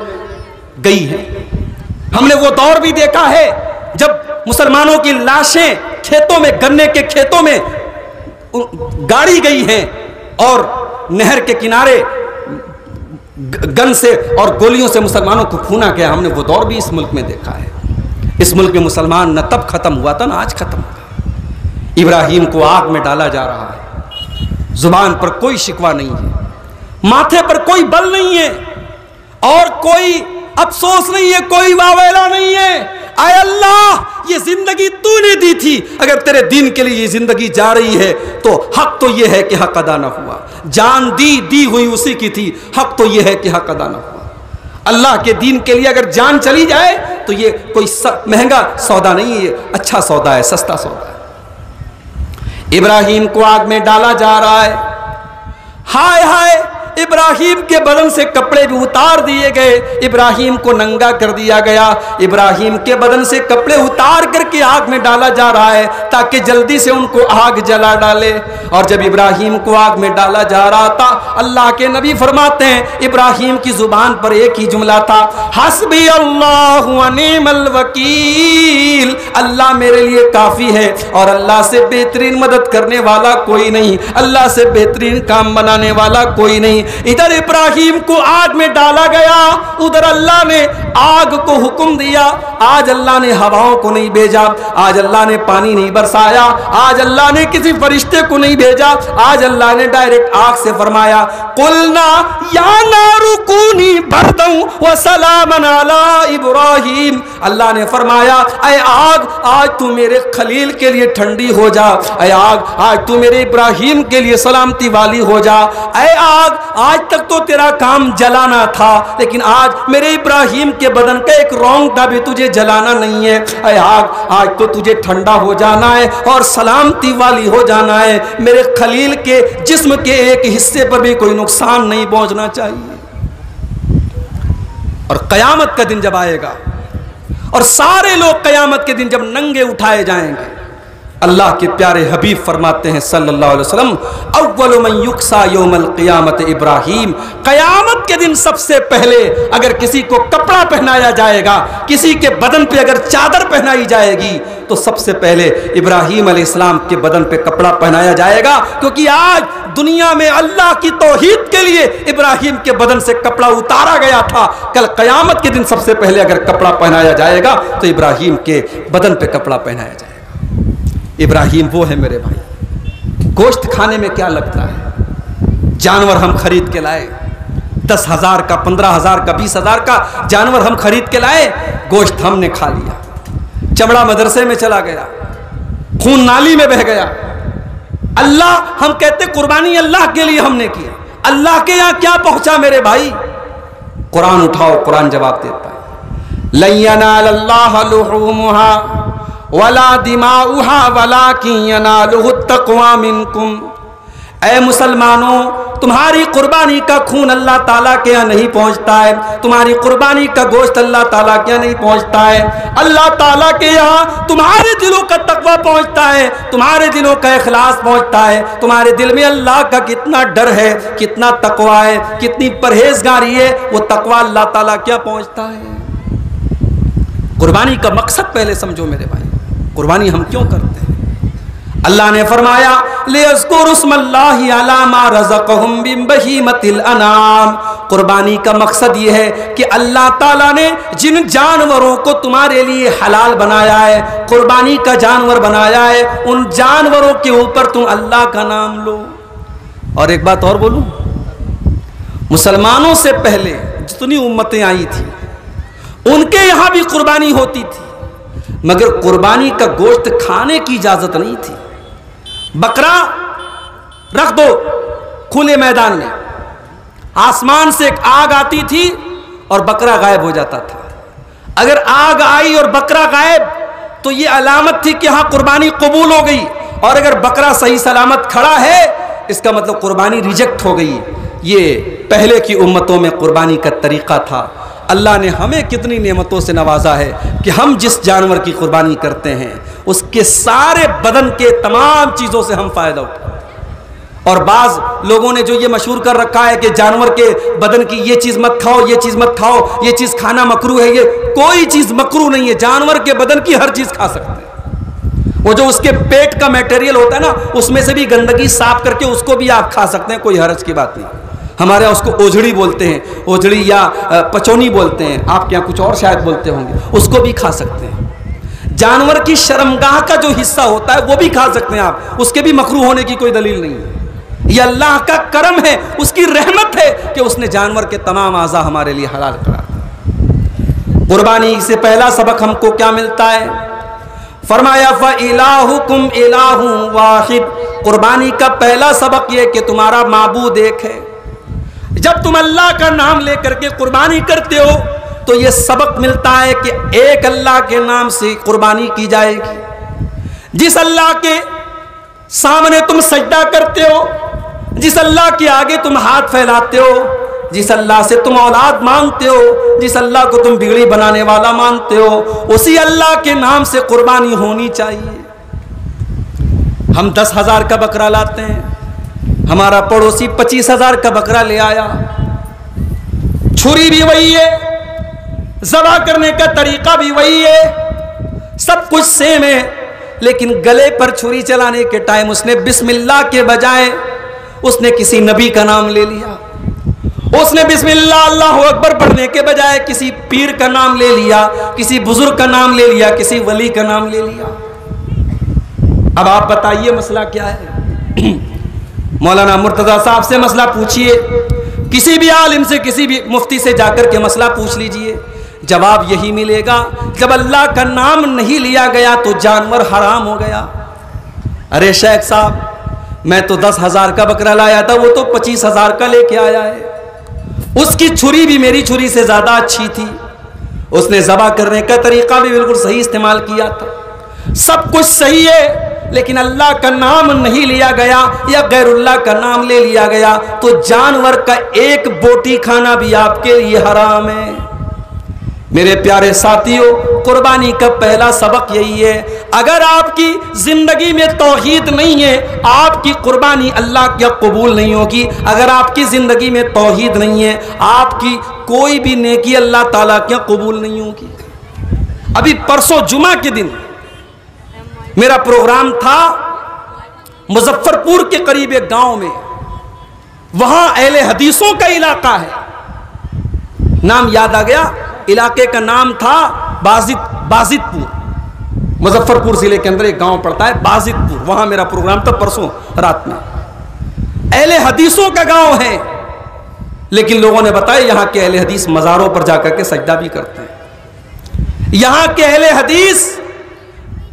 گئی ہیں، ہم نے وہ دور بھی دیکھا ہے جب مسلمانوں کی لاشیں کھیتوں میں، گنے کے کھیتوں میں گاڑی گئی ہیں اور نہر کے کنارے گن سے اور گولیوں سے مسلمانوں کو پھونا گیا۔ ہم نے وہ دور بھی اس ملک میں دیکھا ہے۔ اس ملک میں مسلمان نہ تب ختم ہوا تھا نہ آج ختم ہوگا۔ ابراہیم کو آگ میں ڈالا جا رہا ہے، زبان پر کوئی شکوہ نہیں ہے، ماتھے پر کوئی بل نہیں ہے، اور کوئی افسوس نہیں ہے، کوئی واویلا نہیں ہے۔ اے اللہ، یہ زندگی تو نے دی تھی، اگر تیرے دین کے لیے یہ زندگی جا رہی ہے تو حق تو یہ ہے کہ حق ادا نہ ہوا۔ جان دی ہوئی اسی کی تھی، حق تو یہ ہے کہ حق ادا نہ ہوا۔ اللہ کے دین کے لیے اگر جان چلی جائے تو یہ کوئی مہنگا سودا نہیں ہے، یہ اچھا سودا ہے، سستا سودا ہے۔ ابراہیم کو آگ میں ڈالا جا رہا ہے، ہائے ہائے، ابراہیم کے بدن سے کپڑے بھی اتار دیے گئے، ابراہیم کو ننگا کر دیا گیا، ابراہیم کے بدن سے کپڑے اتار کر کے آگ میں ڈالا جا رہا ہے تاکہ جلدی سے ان کو آگ جلا ڈالے۔ اور جب ابراہیم کو آگ میں ڈالا جا رہا تھا، اللہ کے نبی فرماتے ہیں ابراہیم کی زبان پر ایک ہی جملہ تھا، حسبی اللہ و نعم الوکیل، اللہ میرے لیے کافی ہے اور اللہ سے بہترین مدد کرنے والا کوئی نہیں، اللہ سے بہترین کام بنانے والا کوئی نہیں۔ ادھر ابراہیم کو آگ میں ڈالا گیا، ادھر اللہ نے آگ کو حکم دیا۔ آج اللہ نے ہواؤں کو نہیں بھیجا، آج اللہ نے پانی نہیں برسایا، آج اللہ نے کسی فرشتے کو نہیں بھیجا، آج اللہ نے ڈائریکٹ آگ سے فرمایا، قلنا یا نار کونی بردا وسلاما علی ابراہیم۔ اللہ نے فرمایا، اے آگ، آج تو میرے خلیل کے لیے ٹھنڈی ہو جا، اے آگ، آج تو میرے ابراہیم کے لیے سلامتی والی ہو جا، اے آگ، آج تک تو تیرا کام جلانا تھا لیکن آج میرے ابراہیم کے بدن کا ایک رونگٹا بھی تجھے جلانا نہیں ہے، اے آگ، آج تو تجھے ٹھنڈا ہو جانا ہے اور سلامتی والی ہو جانا ہے، میرے خلیل کے جسم کے ایک حصے پر بھی کوئی نقصان نہیں پہنچنا چاہیے۔ اور قیامت کا دن جب آئے گا اور سارے لوگ قیامت کے دن جب ننگے اٹھائے جائیں گے، اللہ کے پیارے حبیب فرماتے ہیں صلی اللہ علیہ وسلم، اول من یکسا یوم القیامت ابراہیم، قیامت کے دن سب سے پہلے اگر کسی کو کپڑا پہنایا جائے گا، کسی کے بدن پہ اگر چادر پہنائی جائے گی تو سب سے پہلے ابراہیم علیہ السلام کے بدن پہ کپڑا پہنایا جائے گا، کیونکہ آج دنیا میں اللہ کی توحید کے لیے ابراہیم کے بدن سے کپڑا اتارا گیا تھا، کل قیامت کے دن سب سے پہلے اگر کپڑا پہنایا جائے گا تو ابراہیم کے بدن پہ کپڑا پہنایا جائے گا۔ ابراہیم وہ ہے میرے بھائی، گوشت کھانے میں کیا لگتا ہے، جانور ہم خرید کے لائے، 10,000 کا 15,000 کا 20,000 کا جانور ہم خرید کے لائے, گوشت ہم نے کھا لیا, چمڑا مدرسے میں چلا گیا, خون نالی میں بہہ گیا. اللہ, ہم کہتے قربانی اللہ کے لیے ہم نے کیا, اللہ کے یہاں کیا پہنچا میرے بھائی؟ قرآن اٹھاؤ, قرآن جواب دیتا ہے. لَن يَنَالَ اللَّهَ لُحُومُهَا وَلَا دِمَاؤُهَا وَلَكِن يَنَالُهُ التَّقْوَىٰ مِنكُمْ. اے مسلمانوں, تمہاری قربانی کا خون اللہ تعالیٰ کے یہاں نہیں پہنچتا ہے, تمہاری قربانی کا گوشت اللہ تعالیٰ کے یہاں نہیں پہنچتا ہے. اللہ تعالیٰ کے یہاں تمہارے دلوں کا تقویٰ پہنچتا ہے, تمہارے دلوں کا اخلاص پہنچتا ہے, تمہارے دل میں اللہ کا کتنا ڈر ہے, کتنا تقویٰ ہے, کتنی پرہیزگاری ہے, وہ تقویٰ اللہ تعالیٰ کیا پہنچتا ہے. قربانی کا مقصد پہلے سمجھو میرے بھائی, قربانی ہم کیوں کرتے ہیں؟ اللہ نے فرمایا لِيَذْكُرُوا اسْمَ اللَّهِ عَلَىٰ مَا رَزَقَهُم مِّن بَهِيمَةِ الْأَنْعَامِ. قربانی کا مقصد یہ ہے کہ اللہ تعالیٰ نے جن جانوروں کو تمہارے لیے حلال بنایا ہے, قربانی کا جانور بنایا ہے, ان جانوروں کے اوپر تم اللہ کا نام لو. اور ایک بات اور بولوں, مسلمانوں سے پہلے جتنی امتیں آئی تھیں ان کے یہاں بھی قربانی ہوتی تھی, مگر قربانی کا گوشت کھانے کی اجازت نہیں تھی. بکرا رکھ دو کھلے میدان میں, آسمان سے ایک آگ آتی تھی اور بکرا غائب ہو جاتا تھا. اگر آگ آئی اور بکرا غائب تو یہ علامت تھی کہ ہاں قربانی قبول ہو گئی, اور اگر بکرا صحیح سلامت کھڑا ہے اس کا مطلب قربانی ریجیکٹ ہو گئی. یہ پہلے کی امتوں میں قربانی کا طریقہ تھا. اللہ نے ہمیں کتنی نعمتوں سے نوازا ہے کہ ہم جس جانور کی قربانی کرتے ہیں اس کے سارے بدن کے تمام چیزوں سے ہم فائدہ اٹھاتے ہیں. اور بعض لوگوں نے جو یہ مشہور کر رکھا ہے کہ جانور کے بدن کی یہ چیز مت کھاؤ, یہ چیز مت کھاؤ, یہ چیز کھانا مکروہ ہے, یہ کوئی چیز مکروہ نہیں ہے. جانور کے بدن کی ہر چیز کھا سکتے ہیں. وہ جو اس کے پیٹ کا میٹیریل ہوتا ہے نا, اس میں سے بھی گندگی صاف کر کے اس کو بھی آپ کھا سکتے ہیں, کوئی حرج کی بات نہیں. ہمارے یہاں اس کو اوجھڑی بولتے ہیں, اوجھڑی یا پچونی بولتے ہیں, آپ کے یہاں کچھ اور شاید بولتے ہوں گے, اس کو بھی کھا سکتے ہیں. جانور کی شرمگاہ کا جو حصہ ہوتا ہے وہ بھی کھا سکتے ہیں آپ, اس کے بھی مکروہ ہونے کی کوئی دلیل نہیں ہے. یہ اللہ کا کرم ہے, اس کی رحمت ہے کہ اس نے جانور کے تمام اعضاء ہمارے لیے حلال قرار دیا. قربانی سے پہلا سبق ہم کو کیا ملتا ہے؟ فرمایا فَإِلَٰهُكُمْ إِلَٰهٌ وَاحِدٌ. قربانی کا پہلا سبق یہ کہ تمہارا معبود ایک ہے. جب تم اللہ کا نام لے کر کے قربانی کرتے ہو تو یہ سبق ملتا ہے کہ ایک اللہ کے نام سے قربانی کی جائے گی. جس اللہ کے سامنے تم سجدہ کرتے ہو, جس اللہ کے آگے تم ہاتھ پھیلاتے ہو, جس اللہ سے تم اولاد مانگتے ہو, جس اللہ کو تم بگڑی بنانے والا مانتے ہو, اسی اللہ کے نام سے قربانی ہونی چاہیے. ہم 10,000 کا بکرا لاتے ہیں, ہمارا پڑوسی 25,000 کا بکرا لے آیا, چھری بھی وہی ہے, ذبح کرنے کا طریقہ بھی وہی ہے, سب کچھ سیم ہے, لیکن گلے پر چھری چلانے کے ٹائم اس نے بسم اللہ کے بجائے اس نے کسی نبی کا نام لے لیا. اس نے بسم اللہ اللہ اکبر پڑھنے کے بجائے کسی پیر کا نام لے لیا, کسی بزرگ کا نام لے لیا, کسی ولی کا نام لے لیا. اب آپ بتائیے مسئلہ کیا ہے؟ مولانا مرتضیٰ صاحب سے مسئلہ پوچھئے, کسی بھی عالم سے, کسی بھی مفتی سے جا کر کے مسئلہ پوچھ لیجئے, جواب یہی ملے گا, جب اللہ کا نام نہیں لیا گیا تو جانور حرام ہو گیا. ارے شیخ صاحب میں تو 10,000 کا بکرا لایا تھا, وہ تو 25,000 کا لے کے آیا ہے. اس کی چھری بھی میری چھری سے زیادہ اچھی تھی, اس نے ذبح کرنے کا طریقہ بھی بالکل صحیح استعمال کیا تھا, سب کچھ صحیح ہے, لیکن اللہ کا نام نہیں لیا گیا یا غیر اللہ کا نام لے لیا گیا تو جانور کا ایک بوٹی کھانا بھی آپ کے لیے حرام ہے. میرے پیارے ساتھیوں, قربانی کا پہلا سبق یہی ہے, اگر آپ کی زندگی میں توحید نہیں ہے آپ کی قربانی اللہ کیا قبول نہیں ہوگی. اگر آپ کی زندگی میں توحید نہیں ہے آپ کی کوئی بھی نیکی اللہ تعالیٰ کیا قبول نہیں ہوگی. ابھی پرسوں جمعہ کے دن میرا پروگرام تھا مظفر پور کے قریب ایک گاؤں میں, وہاں اہل حدیثوں کا علاقہ ہے, نام یاد آ گیا, علاقے کا نام تھا بازت پور. مظفر پور ضلع کے اندر ایک گاؤں پڑتا ہے بازت پور, وہاں میرا پروگرام تھا پرسوں رات میں. اہل حدیثوں کا گاؤں ہے, لیکن لوگوں نے بتایا یہاں کے اہل حدیث مزاروں پر جا کر کے سجدہ بھی کرتے ہیں. یہاں کے اہل حدیث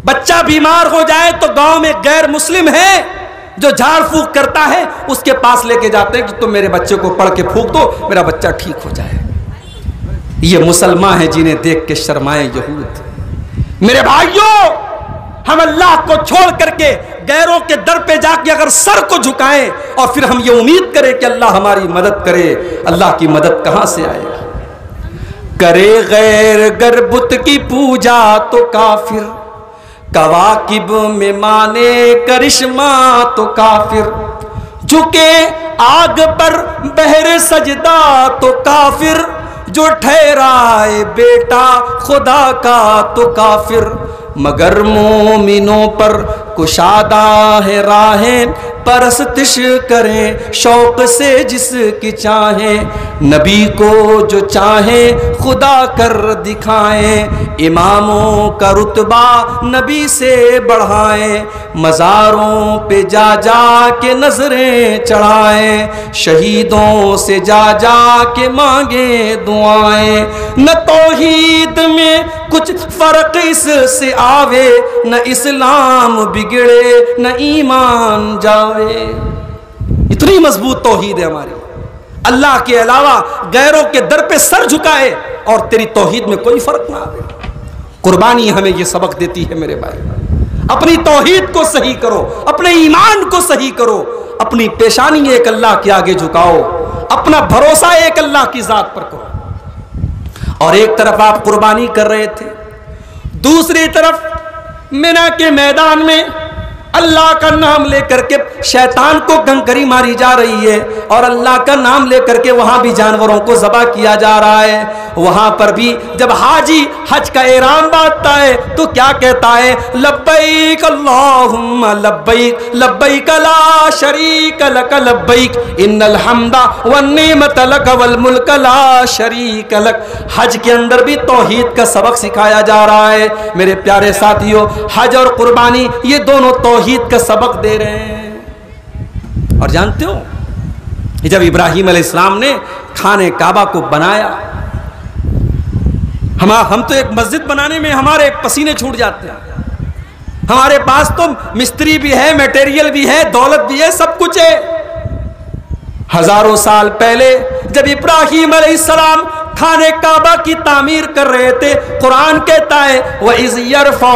بچہ بیمار ہو جائے تو گاؤں میں غیر مسلم ہے جو جھاڑ پھونک کرتا ہے, اس کے پاس لے کے جاتے ہیں کہ تم میرے بچے کو پڑھ کے پھونک دو, میرا بچہ ٹھیک ہو جائے. یہ مسلمان ہیں جنہیں دیکھ کے شرمائے یہود. میرے بھائیوں, ہم اللہ کو چھوڑ کر کے غیروں کے در پہ جا کے اگر سر کو جھکائیں اور پھر ہم یہ امید کریں کہ اللہ ہماری مدد کرے, اللہ کی مدد کہاں سے آئے گی؟ کرے غیر گر بت کی پوجا تو کافر, کواکب میں مانے کرشمہ تو کافر, جھکے آگ پر بہر سجدہ تو کافر, جو ٹھہرائے بیٹا خدا کا تو کافر. مگر مومنوں پر کشادہ ہے راہیں, پرستش کریں شوق سے جس کی چاہیں, نبی کو جو چاہیں خدا کر دکھائیں, اماموں کا رتبہ نبی سے بڑھائیں, مزاروں پہ جا جا کے نظریں چڑھائیں, شہیدوں سے جا جا کے مانگیں دعائیں. نہ توحید میں کچھ فرق اس سے آوے, نہ اسلام بگڑے نہ ایمان جاوے. اتنی مضبوط توحید ہے ہماری, اللہ کے علاوہ غیروں کے در پہ سر جھکائے اور تیری توحید میں کوئی فرق نہ آوے. قربانی ہمیں یہ سبق دیتی ہے میرے بھائی, اپنی توحید کو صحیح کرو, اپنے ایمان کو صحیح کرو, اپنی پیشانی ایک اللہ کے آگے جھکاؤ, اپنا بھروسہ ایک اللہ کی ذات پر کرو. اور ایک طرف آپ قربانی کر رہے تھے, دوسری طرف مینا کے میدان میں اللہ کا نام لے کر کے شیطان کو کنکری ماری جا رہی ہے, اور اللہ کا نام لے کر کے وہاں بھی جانوروں کو ذبح کیا جا رہا ہے. وہاں پر بھی جب حاجی حج کا احرام باندھتا ہے تو کیا کہتا ہے؟ لبیک اللہم لبیک لبیک لا شریک لک لبیک ان الحمد والنعمت لک والملک لا شریک لک. حج کے اندر بھی توحید کا سبق سکھایا جا رہا ہے. میرے پیارے ساتھیوں, حج اور قربانی یہ دونوں توحید کا سبق دے رہے ہیں. اور جانتے ہو جب ابراہیم علیہ السلام نے خانہ کعبہ کو بنایا, ہم تو ایک مسجد بنانے میں ہمارے پسینے چھوٹ جاتے ہیں. ہمارے پاس تو مستری بھی ہے, میٹیریل بھی ہے, دولت بھی ہے, سب کچھ ہے. ہزاروں سال پہلے جب ابراہیم علیہ السلام خانہ کعبہ کی تعمیر کر رہے تھے, قرآن کہتا ہے وَإِذْ يَرْفَعُ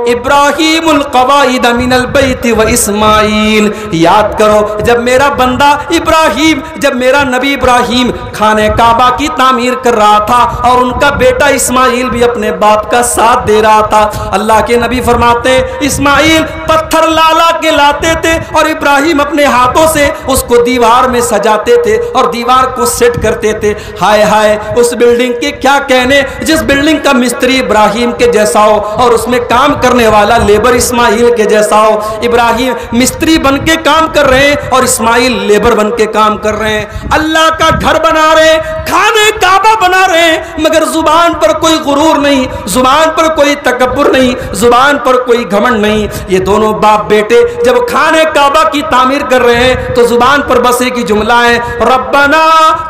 إِبْرَاهِيمُ الْقَوَاعِدَ مِنَ الْبَيْتِ وَإِسْمَاعِيلُ. یاد کرو جب میرا بندہ ابراہیم, جب میرا نبی ابراہیم خانہ کعبہ کی تعمیر کر رہا تھا اور ان کا بیٹا اسماعیل بھی اپنے باپ کا ساتھ دے رہا تھا. اللہ کے نبی فرماتے ہیں اسماعیل پتھر لالا کے لاتے تھے اور ابراہیم اپنے ہاتھوں سے اس کو دیوار میں سجاتے تھے اور دیوار کو سیٹ کرتے تھے. ہائے ہائے اس بلڈنگ کے کیا کہنے, جس بلڈنگ کا مستری ابراہیم کے جیسا ہو اور اس میں کام کرنے والا لیبر اسماعیل کے جیسا ہو. ابراہیم مستری بن کے کام کر رہے ہیں اور اسماعیل لیبر بن کے کام کر رہے ہیں. اللہ کا گھر بنا رہے ہیں, خانہ کعبہ بنا رہے ہیں, مگر زبان پر کوئی غرور نہیں, زبان پر کوئی تکبر نہیں, زبان پر کوئی گھمنڈ نہیں. یہ دونوں باپ بیٹے جب خانہ کعبہ کی تعمیر کر رہے ہیں تو زبان پر بس ایک ہی جملہ ہے, ربنا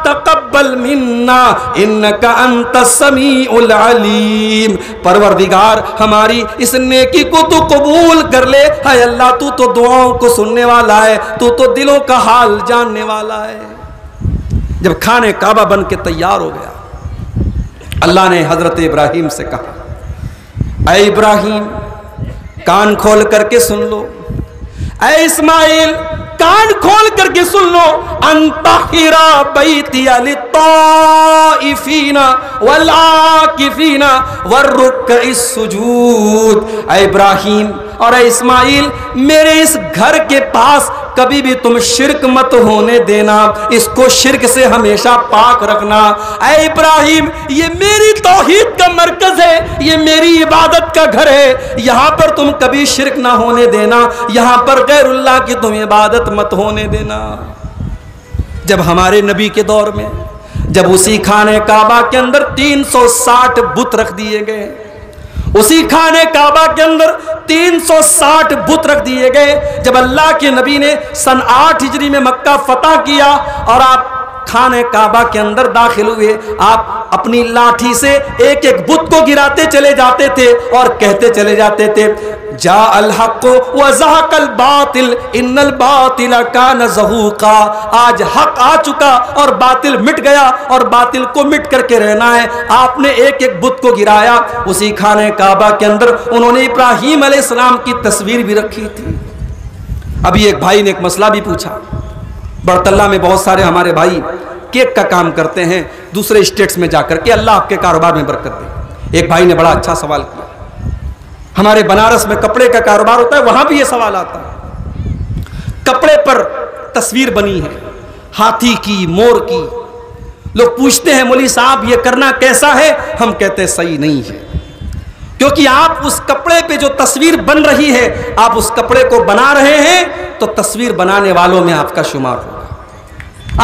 تقبل منا انک انت السمیع العلیم. پروردگار ہماری اس نیکی کو تو قبول کر لے. اے اللہ تو تو دعاؤں کو سننے والا ہے, تو تو دلوں کا حال جاننے والا ہے. جب خانہ کعبہ بن کے تیار ہو گیا, اللہ نے حضرت ابراہیم سے کہا اے ابراہیم کان کھول کر کے سن لو, اے اسماعیل کان کھول کر کے سن لو, انطہرا بیتی للطائفین والعاکفین والرکع السجود. اے ابراہیم اور اے اسماعیل میرے اس گھر کے پاس کبھی بھی تم شرک مت ہونے دینا, اس کو شرک سے ہمیشہ پاک رکھنا. اے ابراہیم یہ میری توحید کا مرکز ہے, یہ میری عبادت کا گھر ہے, یہاں پر تم کبھی شرک نہ ہونے دینا, یہاں پر غیر اللہ کی تم عبادت مت ہونے دینا. جب ہمارے نبی کے دور میں جب اسی خانہ کعبہ کے اندر 360 بت رکھ دیے گئے, اسی خانہ کعبہ کے اندر 360 بت رکھ دیے گئے. جب اللہ کے نبی نے سن 8 ہجری میں مکہ فتح کیا اور آپ خانہ کعبہ کے اندر داخل ہوئے، آپ اپنی لاٹھی سے ایک ایک بت کو گراتے چلے جاتے تھے اور کہتے چلے جاتے تھے جاء الحق وزهق الباطل ان الباطل کان زہوقا. آج حق آ چکا اور باطل مٹ گیا اور باطل کو مٹ کر کے رہنا ہے. آپ نے ایک ایک بت کو گرایا. اسی خانہ کعبہ کے اندر انہوں نے ابراہیم علیہ السلام کی تصویر بھی رکھی تھی. ابھی ایک بھائی نے ایک مسئلہ بھی پوچھا. برطلہ میں بہت سارے ہمارے بھائی کیک کا کام کرتے ہیں دوسرے اسٹیٹس میں جا کر کے، اللہ آپ کے کاروبار میں برکت دے. ایک بھائی نے بڑا اچھا سوال کیا. ہمارے بنارس میں کپڑے کا کاروبار ہوتا ہے، وہاں بھی یہ سوال آتا ہے. کپڑے پر تصویر بنی ہے ہاتھی کی، مور کی. لوگ پوچھتے ہیں مولوی صاحب یہ کرنا کیسا ہے؟ ہم کہتے ہیں صحیح نہیں ہے، کیونکہ آپ اس کپڑے پہ جو تصویر بن رہی ہے، آپ اس کپڑے کو بنا رہے ہیں تو تصویر بنانے والوں میں آپ کا شمار ہوگا.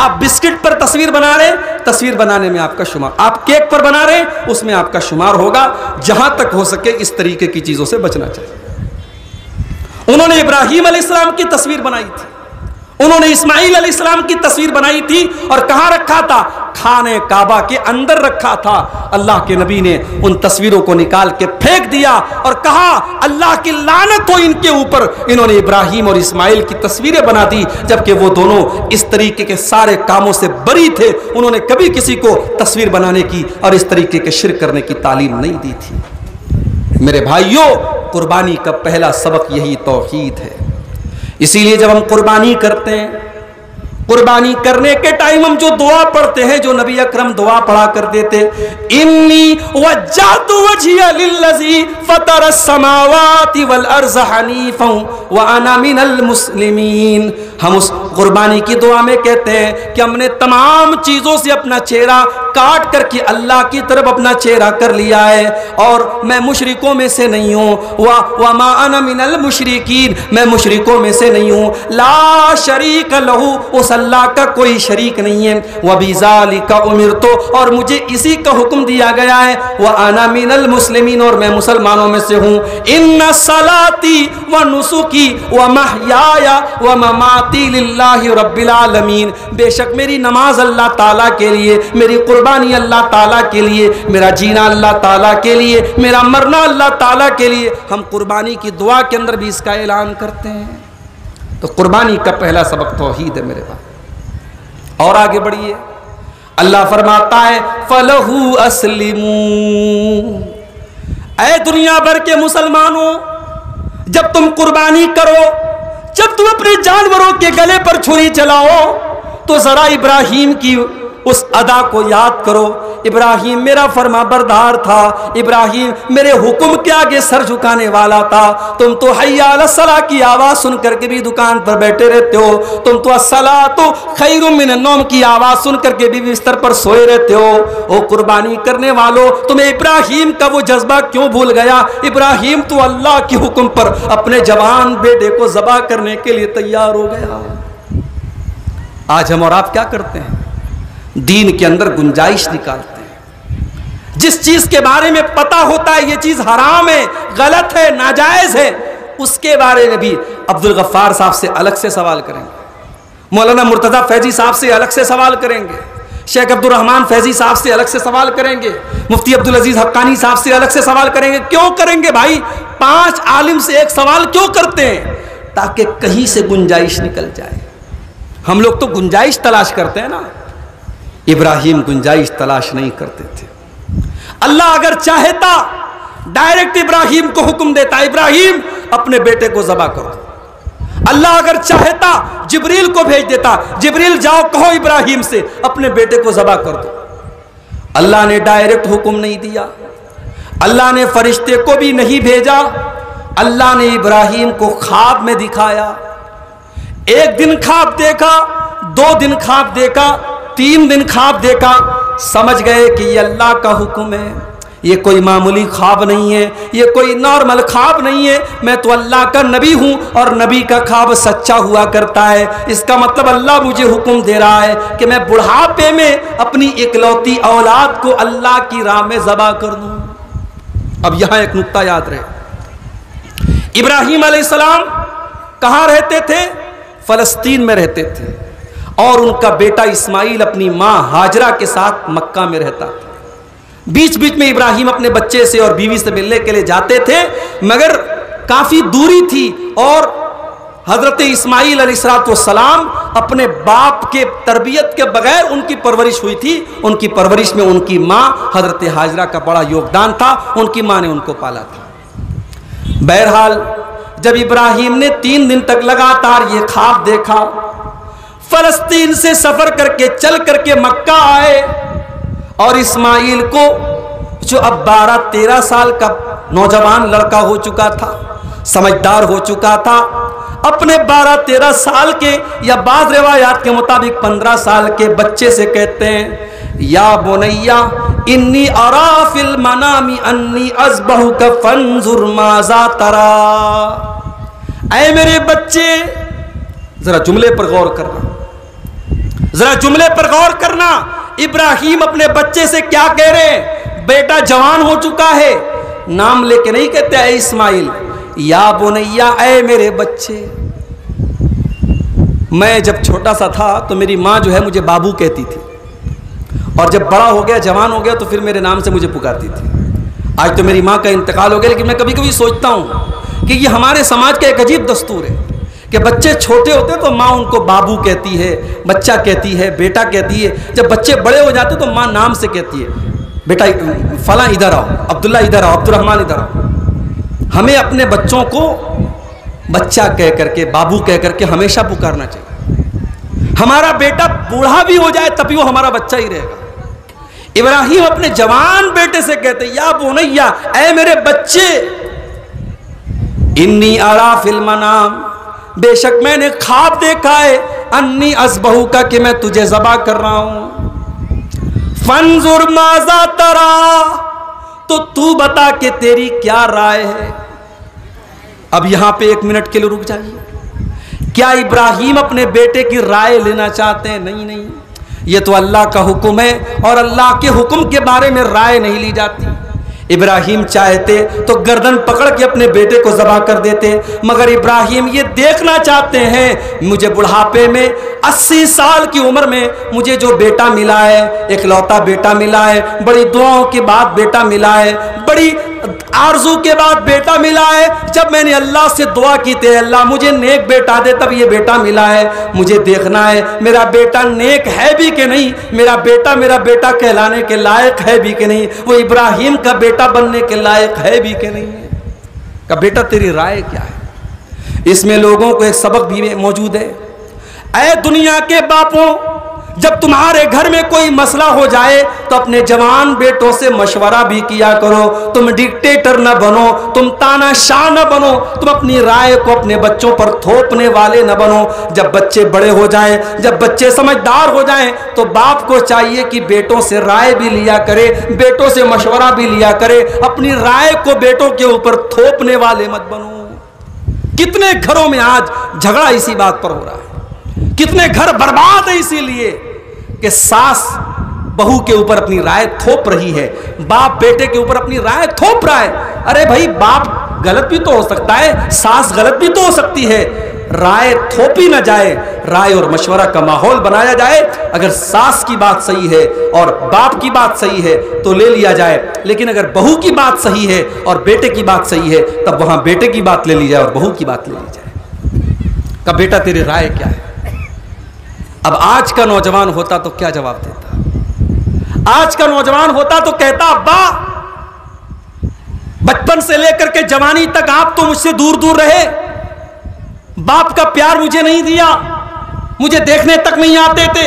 آپ بسکٹ پر تصویر بنا رہے ہیں، تصویر بنانے میں آپ کا شمار. آپ کیک پر بنا رہے ہیں، اس میں آپ کا شمار ہوگا. جہاں تک ہو سکے اس طریقے کی چیزوں سے بچنا چاہیے. انہوں نے ابراہیم علیہ السلام کی تصویر بنائی تھی، انہوں نے اسماعیل علیہ السلام کی تصویر بنائی تھی، اور کہاں رکھا تھا؟ خانہ کعبہ کے اندر رکھا تھا. اللہ کے نبی نے ان تصویروں کو نکال کے پھینک دیا اور کہا اللہ کی لعنت ہو ان کے اوپر، انہوں نے ابراہیم اور اسماعیل کی تصویریں بنا دی، جبکہ وہ دونوں اس طریقے کے سارے کاموں سے بری تھے. انہوں نے کبھی کسی کو تصویر بنانے کی اور اس طریقے کے شرک کرنے کی تعلیم نہیں دی تھی. میرے بھائیوں، قربانی کا پہلا سبق یہی توحید ہے. اسی لیے جب ہم قربانی کرتے ہیں، قربانی کرنے کے ٹائم ہم جو دعا پڑھتے ہیں، جو نبی اکرم دعا پڑھا کرتے تھے، انی وجہت وجہی للذی فطر السماوات والارض حنیفا وانا من المسلمین. ہم اس قربانی کی دعا میں کہتے ہیں کہ ہم نے تمام چیزوں سے اپنا چہرہ کاٹ کر کے اللہ کی طرف اپنا چہرہ کر لیا ہے، اور میں مشرکوں میں سے نہیں ہوں. وما انا من المشرکین، میں مشرکوں میں سے نہیں ہوں. لا شریک لہو، اس اللہ کا کوئی شریک نہیں ہے. وبذالک امرت، اور مجھے اسی کا حکم دیا گیا ہے. وانا من المسلمین، اور میں مسلمانوں میں سے ہوں. ان صلاتی ونسکی ومحیای ومماتی للہ رب العالمین، بے شک میری نماز اللہ تعالیٰ کے لیے، میری قربانی اللہ تعالیٰ کے لیے، میرا جینا اللہ تعالیٰ کے لیے، میرا مرنا اللہ تعالیٰ کے لیے. ہم قربانی کی دعا کے اندر بھی اس کا اعلان کرتے ہیں. تو قربانی کا پہلا سبق توحید ہے میرے بھائی. اور آگے بڑھیے، اللہ فرماتا ہے فَلَهُ أَسْلِمُوا. اے دنیا بھر کے مسلمانوں، جب تم قربانی کرو، جب تم اپنے جانوروں کے گلے پر چھری چلاؤ، تو ذرا ابراہیم کی اس ادا کو یاد کرو. ابراہیم میرا فرما بردار تھا، ابراہیم میرے حکم کے آگے سر جھکانے والا تھا. تم تو حی علی الصلاۃ کی آواز سن کر کے بھی دکان پر بیٹھے رہتے ہو. تم تو الصلاۃ خیر من النوم کی آواز سن کر کے بھی بستر پر سوئے رہتے ہو. او قربانی کرنے والوں، تمہیں ابراہیم کا وہ جذبہ کیوں بھول گیا؟ ابراہیم تو اللہ کے حکم پر اپنے جوان بیٹے کو ذبح کرنے کے لیے تیار ہو گیا. آج ہم اور آپ کیا کرتے ہیں؟ دین کے اندر گنجائش نکالتے ہیں. جس چیز کے بارے میں پتہ ہوتا ہے یہ چیز حرام ہے، غلط ہے، ناجائز ہے، اس کے بارے میں بھی عبد الغفار صاحب سے الگ سے سوال کریں گے، مولانا مرتضی فیضی صاحب سے الگ سے سوال کریں گے، شیخ عبد الرحمن فیضی صاحب سے الگ سے سوال کریں گے، مفتی عبدالعزیز حقانی صاحب سے الگ سے سوال کریں گے. کیوں کریں گے بھائی؟ 5 عالم سے ایک سوال کیوں کرتے ہیں؟ تاکہ کہیں سے گنجائش نکل جائے. ہم لوگ تو گنجائش تلاش کرتے ہیں نا، ابراہیم گنجائش تلاش نہیں کرتے تھے. اللہ اگر چاہتا ڈائریکٹ ابراہیم کو حکم دیتا ابراہیم اپنے بیٹے کو ذبح کرو. اللہ اگر چاہتا جبریل کو بھیج دیتا، جبریل جاؤ کہو ابراہیم سے اپنے بیٹے کو ذبح کر دو. اللہ نے ڈائریکٹ حکم نہیں دیا، اللہ نے فرشتے کو بھی نہیں بھیجا. اللہ نے ابراہیم کو خواب میں دکھایا. 1 دن خواب دیکھا، 2 دن خواب دیکھا، 3 دن خواب دیکھا. سمجھ گئے کہ یہ اللہ کا حکم ہے، یہ کوئی معمولی خواب نہیں ہے، یہ کوئی نارمل خواب نہیں ہے. میں تو اللہ کا نبی ہوں اور نبی کا خواب سچا ہوا کرتا ہے. اس کا مطلب اللہ مجھے حکم دے رہا ہے کہ میں بڑھاپے میں اپنی اکلوتی اولاد کو اللہ کی راہ میں ذبح کر دوں. اب یہاں ایک نقطہ یاد رہے، ابراہیم علیہ السلام کہاں رہتے تھے؟ فلسطین میں رہتے تھے، اور ان کا بیٹا اسماعیل اپنی ماں ہاجرہ کے ساتھ مکہ میں رہتا تھا۔ بیچ بیچ میں ابراہیم اپنے بچے سے اور بیوی سے ملنے کے لیے جاتے تھے، مگر کافی دوری تھی، اور حضرت اسماعیل علیہ السلام اپنے باپ کے تربیت کے بغیر ان کی پرورش ہوئی تھی۔ ان کی پرورش میں ان کی ماں حضرت ہاجرہ کا بڑا یوگدان تھا، ان کی ماں نے ان کو پالا تھا۔ بہرحال جب ابراہیم نے 3 دن تک لگاتار یہ خواب دیکھا، فلسطین سے سفر کر کے چل کر کے مکہ آئے، اور اسماعیل کو جو اب 12-13 سال کا نوجوان لڑکا ہو چکا تھا، سمجھدار ہو چکا تھا، اپنے 12-13 سال کے یا بعض روایات کے مطابق 15 سال کے بچے سے کہتے ہیں، یا بنیا انی ارا فی المنام انی اذبحک فانظر ماذا تری۔ اے میرے بچے، ذرا جملے پر غور کرنا، ذرا جملے پر غور کرنا۔ ابراہیم اپنے بچے سے کیا کہہ رہے ہیں؟ بیٹا جوان ہو چکا ہے، نام لے کے نہیں کہتے اے اسماعیل، یا بنیا اے میرے بچے۔ میں جب چھوٹا سا تھا تو میری ماں جو ہے مجھے بابو کہتی تھی، اور جب بڑا ہو گیا، جوان ہو گیا، تو پھر میرے نام سے مجھے پکارتی تھی۔ آج تو میری ماں کا انتقال ہو گیا، لیکن میں کبھی کبھی سوچتا ہوں کہ یہ ہمارے سماج کا ایک عجیب دستور ہے کہ بچے چھوٹے ہوتے تو ماں ان کو بابو کہتی ہے، بچہ کہتی ہے، بیٹا کہتی ہے۔ جب بچے بڑے ہو جاتے تو ماں نام سے کہتی ہے، بیٹا فلاں ادھر آؤ، عبداللہ ادھر آؤ، عبد الرحمن ادھر آؤ۔ ہمیں اپنے بچوں کو بچہ کہہ کر کے، بابو کہہ کر کے ہمیشہ پکارنا چاہیے۔ ہمارا بیٹا بوڑھا بھی ہو جائے تب بھی وہ ہمارا بچہ ہی رہے گا۔ ابراہیم اپنے جوان بیٹے سے کہتے، یا بنیا اے میرے بچے، انی ارا فی المنام، بے شک میں نے خواب دیکھا ہے، انی اذبحک کہ میں تجھے ذبح کر رہا ہوں، فانظر ماذا تری، تو بتا کہ تیری کیا رائے ہے۔ اب یہاں پہ 1 منٹ کے لیے رک جائیے۔ کیا ابراہیم اپنے بیٹے کی رائے لینا چاہتے ہیں؟ نہیں، یہ تو اللہ کا حکم ہے، اور اللہ کے حکم کے بارے میں رائے نہیں لی جاتی۔ ابراہیم چاہتے تو گردن پکڑ کے اپنے بیٹے کو ذبح کر دیتے، مگر ابراہیم یہ دیکھنا چاہتے ہیں، مجھے بڑھاپے میں 80 سال کی عمر میں مجھے جو بیٹا ملا ہے، اکلوتا بیٹا ملا ہے، بڑی دعاؤں کے بعد بیٹا ملا ہے، بڑی آرزو کے بعد بیٹا ملا ہے۔ جب میں نے اللہ سے دعا کی تھی، اللہ مجھے نیک بیٹا دے، تب یہ بیٹا ملا ہے۔ مجھے دیکھنا ہے میرا بیٹا نیک ہے بھی کہ نہیں، میرا بیٹا کہلانے کے لائق ہے بھی کہ نہیں، وہ ابراہیم کا بیٹا بننے کے لائق ہے بھی کہ نہیں ہے۔ کہ بیٹا تیری رائے کیا ہے؟ اس میں لوگوں کو ایک سبق بھی موجود ہے۔ اے دنیا کے باپوں، جب تمہارے گھر میں کوئی مسئلہ ہو جائے تو اپنے جوان بیٹوں سے مشورہ بھی کیا کرو۔ تم ڈکٹیٹر نہ بنو، تم تانا شاہ نہ بنو، تم اپنی رائے کو اپنے بچوں پر تھوپنے والے نہ بنو۔ جب بچے بڑے ہو جائیں، جب بچے سمجھدار ہو جائیں، تو باپ کو چاہیے کہ بیٹوں سے رائے بھی لیا کرے، بیٹوں سے مشورہ بھی لیا کرے، اپنی رائے کو بیٹوں کے اوپر تھوپنے والے مت بنو۔ کتنے گھروں میں آج جھگڑا اسی بات پر ہو رہا ہے، کتنے گھر برباد ہے اسی لیے کہ ساس بہو کے اوپر اپنی رائے تھوپ رہی ہے، باپ بیٹے کے اوپر اپنی رائے تھوپ رہا ہے۔ ارے بھائی، باپ غلط بھی تو ہو سکتا ہے، ساس غلط بھی تو ہو سکتی ہے، رائے تھوپی نہ جائے، رائے اور مشورہ کا ماحول بنایا جائے۔ اگر ساس کی بات صحیح ہے اور باپ کی بات صحیح ہے تو لے لیا جائے، لیکن اگر بہو کی بات صحیح ہے اور بیٹے کی بات صحیح ہے تب وہاں بیٹے کی بات لے لی جائے اور بہو کی بات لے لی جائے۔ کہ بیٹا تیری رائے کیا ہے؟ اب آج کا نوجوان ہوتا تو کیا جواب دیتا؟ آج کا نوجوان ہوتا تو کہتا، ابا بچپن سے لے کر کے جوانی تک آپ تو مجھ سے دور دور رہے، باپ کا پیار مجھے نہیں دیا، مجھے دیکھنے تک نہیں آتے تھے،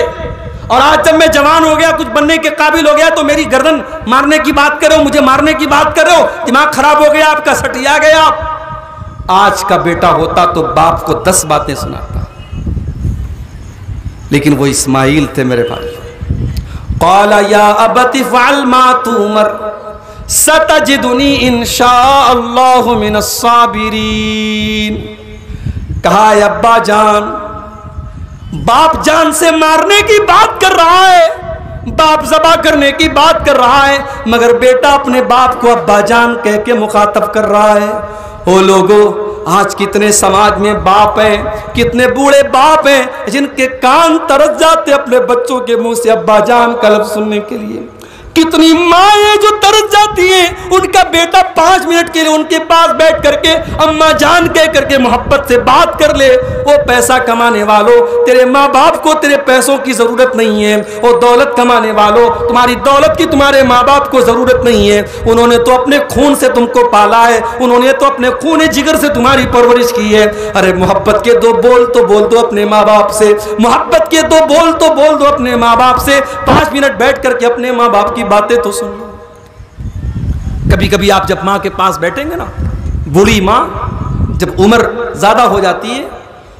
اور آج جب میں جوان ہو گیا، کچھ بننے کے قابل ہو گیا تو میری گردن مارنے کی بات کر رہے ہو، مجھے مارنے کی بات کر رہے ہو، دماغ خراب ہو گیا آپ کا، سٹیا گیا آپ۔ آج کا بیٹا ہوتا تو باپ کو 10 باتیں سناتا، لیکن وہ اسماعیل تھے میرے بھائی۔ قال یا ابت افعل ما تؤمر ستجدنی انشاء اللہ من الصابرین۔ کہا اے ابا جان، باپ جان سے مارنے کی بات کر رہا ہے، باپ ذبح کرنے کی بات کر رہا ہے مگر بیٹا اپنے باپ کو ابا جان کہہ کے مخاطب کر رہا ہے۔ او لوگو، آج کتنے سماج میں باپ ہیں، کتنے بوڑھے باپ ہیں جن کے کان ترس جاتے اپنے بچوں کے منہ سے ابا جان کا لفظ سننے کے لیے۔ کتنی مائیں جو ترس جاتی ہیں ان کا بیٹا 5 منٹ کے لیے ان کے پاس بیٹھ کر کے اماں جان کہہ کر کے محبت سے بات کر لے۔ وہ پیسہ کمانے والوں، تیرے ماں باپ کو تیرے پیسوں کی ضرورت نہیں ہے۔ وہ دولت کمانے والوں، تمہاری دولت کی تمہارے ماں باپ کو ضرورت نہیں ہے۔ انہوں نے تو اپنے خون سے تم کو پالا ہے، انہوں نے تو اپنے خون جگر سے تمہاری پرورش کی ہے۔ ارے محبت کے 2 بول تو بول دو اپنے ماں باپ سے، محبت کے 2 بول تو بول دو اپنے ماں باپ سے۔ 5 منٹ بیٹھ کر کے اپنے ماں باپ کی باتیں تو سن لو۔ کبھی کبھی آپ جب ماں کے پاس بیٹھیں گے نا، بوڑھی ماں جب عمر زیادہ ہو جاتی ہے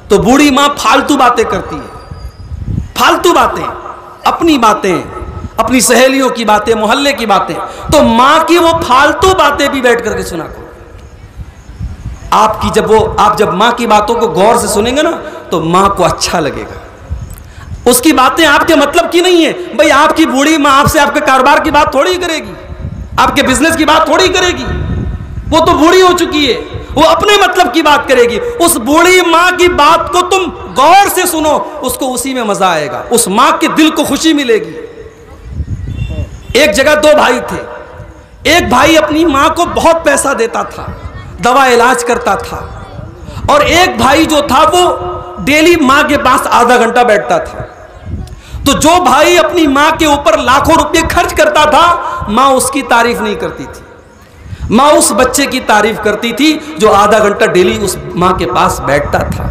تو بوڑھی ماں فالتو باتیں کرتی ہے، فالتو باتیں، اپنی باتیں، اپنی سہیلیوں کی باتیں، محلے کی باتیں۔ تو ماں کی وہ فالتو باتیں بھی بیٹھ کر کے سنا کرو۔ آپ جب ماں کی باتوں کو غور سے سنیں گے نا تو ماں کو اچھا لگے گا۔ اس کی باتیں آپ کے مطلب کی نہیں ہے بھئی، آپ کی بوڑھی ماں آپ سے آپ کے کاروبار کی بات تھوڑی کرے گی، آپ کے بزنس کی بات تھوڑی کرے گی، وہ تو بوڑھی ہو چکی ہے، وہ اپنے مطلب کی بات کرے گی۔ اس بوڑھی ماں کی بات کو تم غور سے سنو، اس کو اسی میں مزہ آئے گا، اس ماں کے دل کو خوشی ملے گی۔ ایک جگہ 2 بھائی تھے، ایک بھائی اپنی ماں کو بہت پیسہ دیتا تھا، دوا علاج کرتا تھا، اور ایک بھائی جو تھا وہ ڈیلی ماں کے پاس آدھا گھنٹہ بیٹھتا تھا۔ تو جو بھائی اپنی ماں کے اوپر لاکھوں روپے خرچ کرتا تھا، ماں اس کی تعریف نہیں کرتی تھی، ماں اس بچے کی تعریف کرتی تھی جو آدھا گھنٹہ ڈیلی اس ماں کے پاس بیٹھتا تھا۔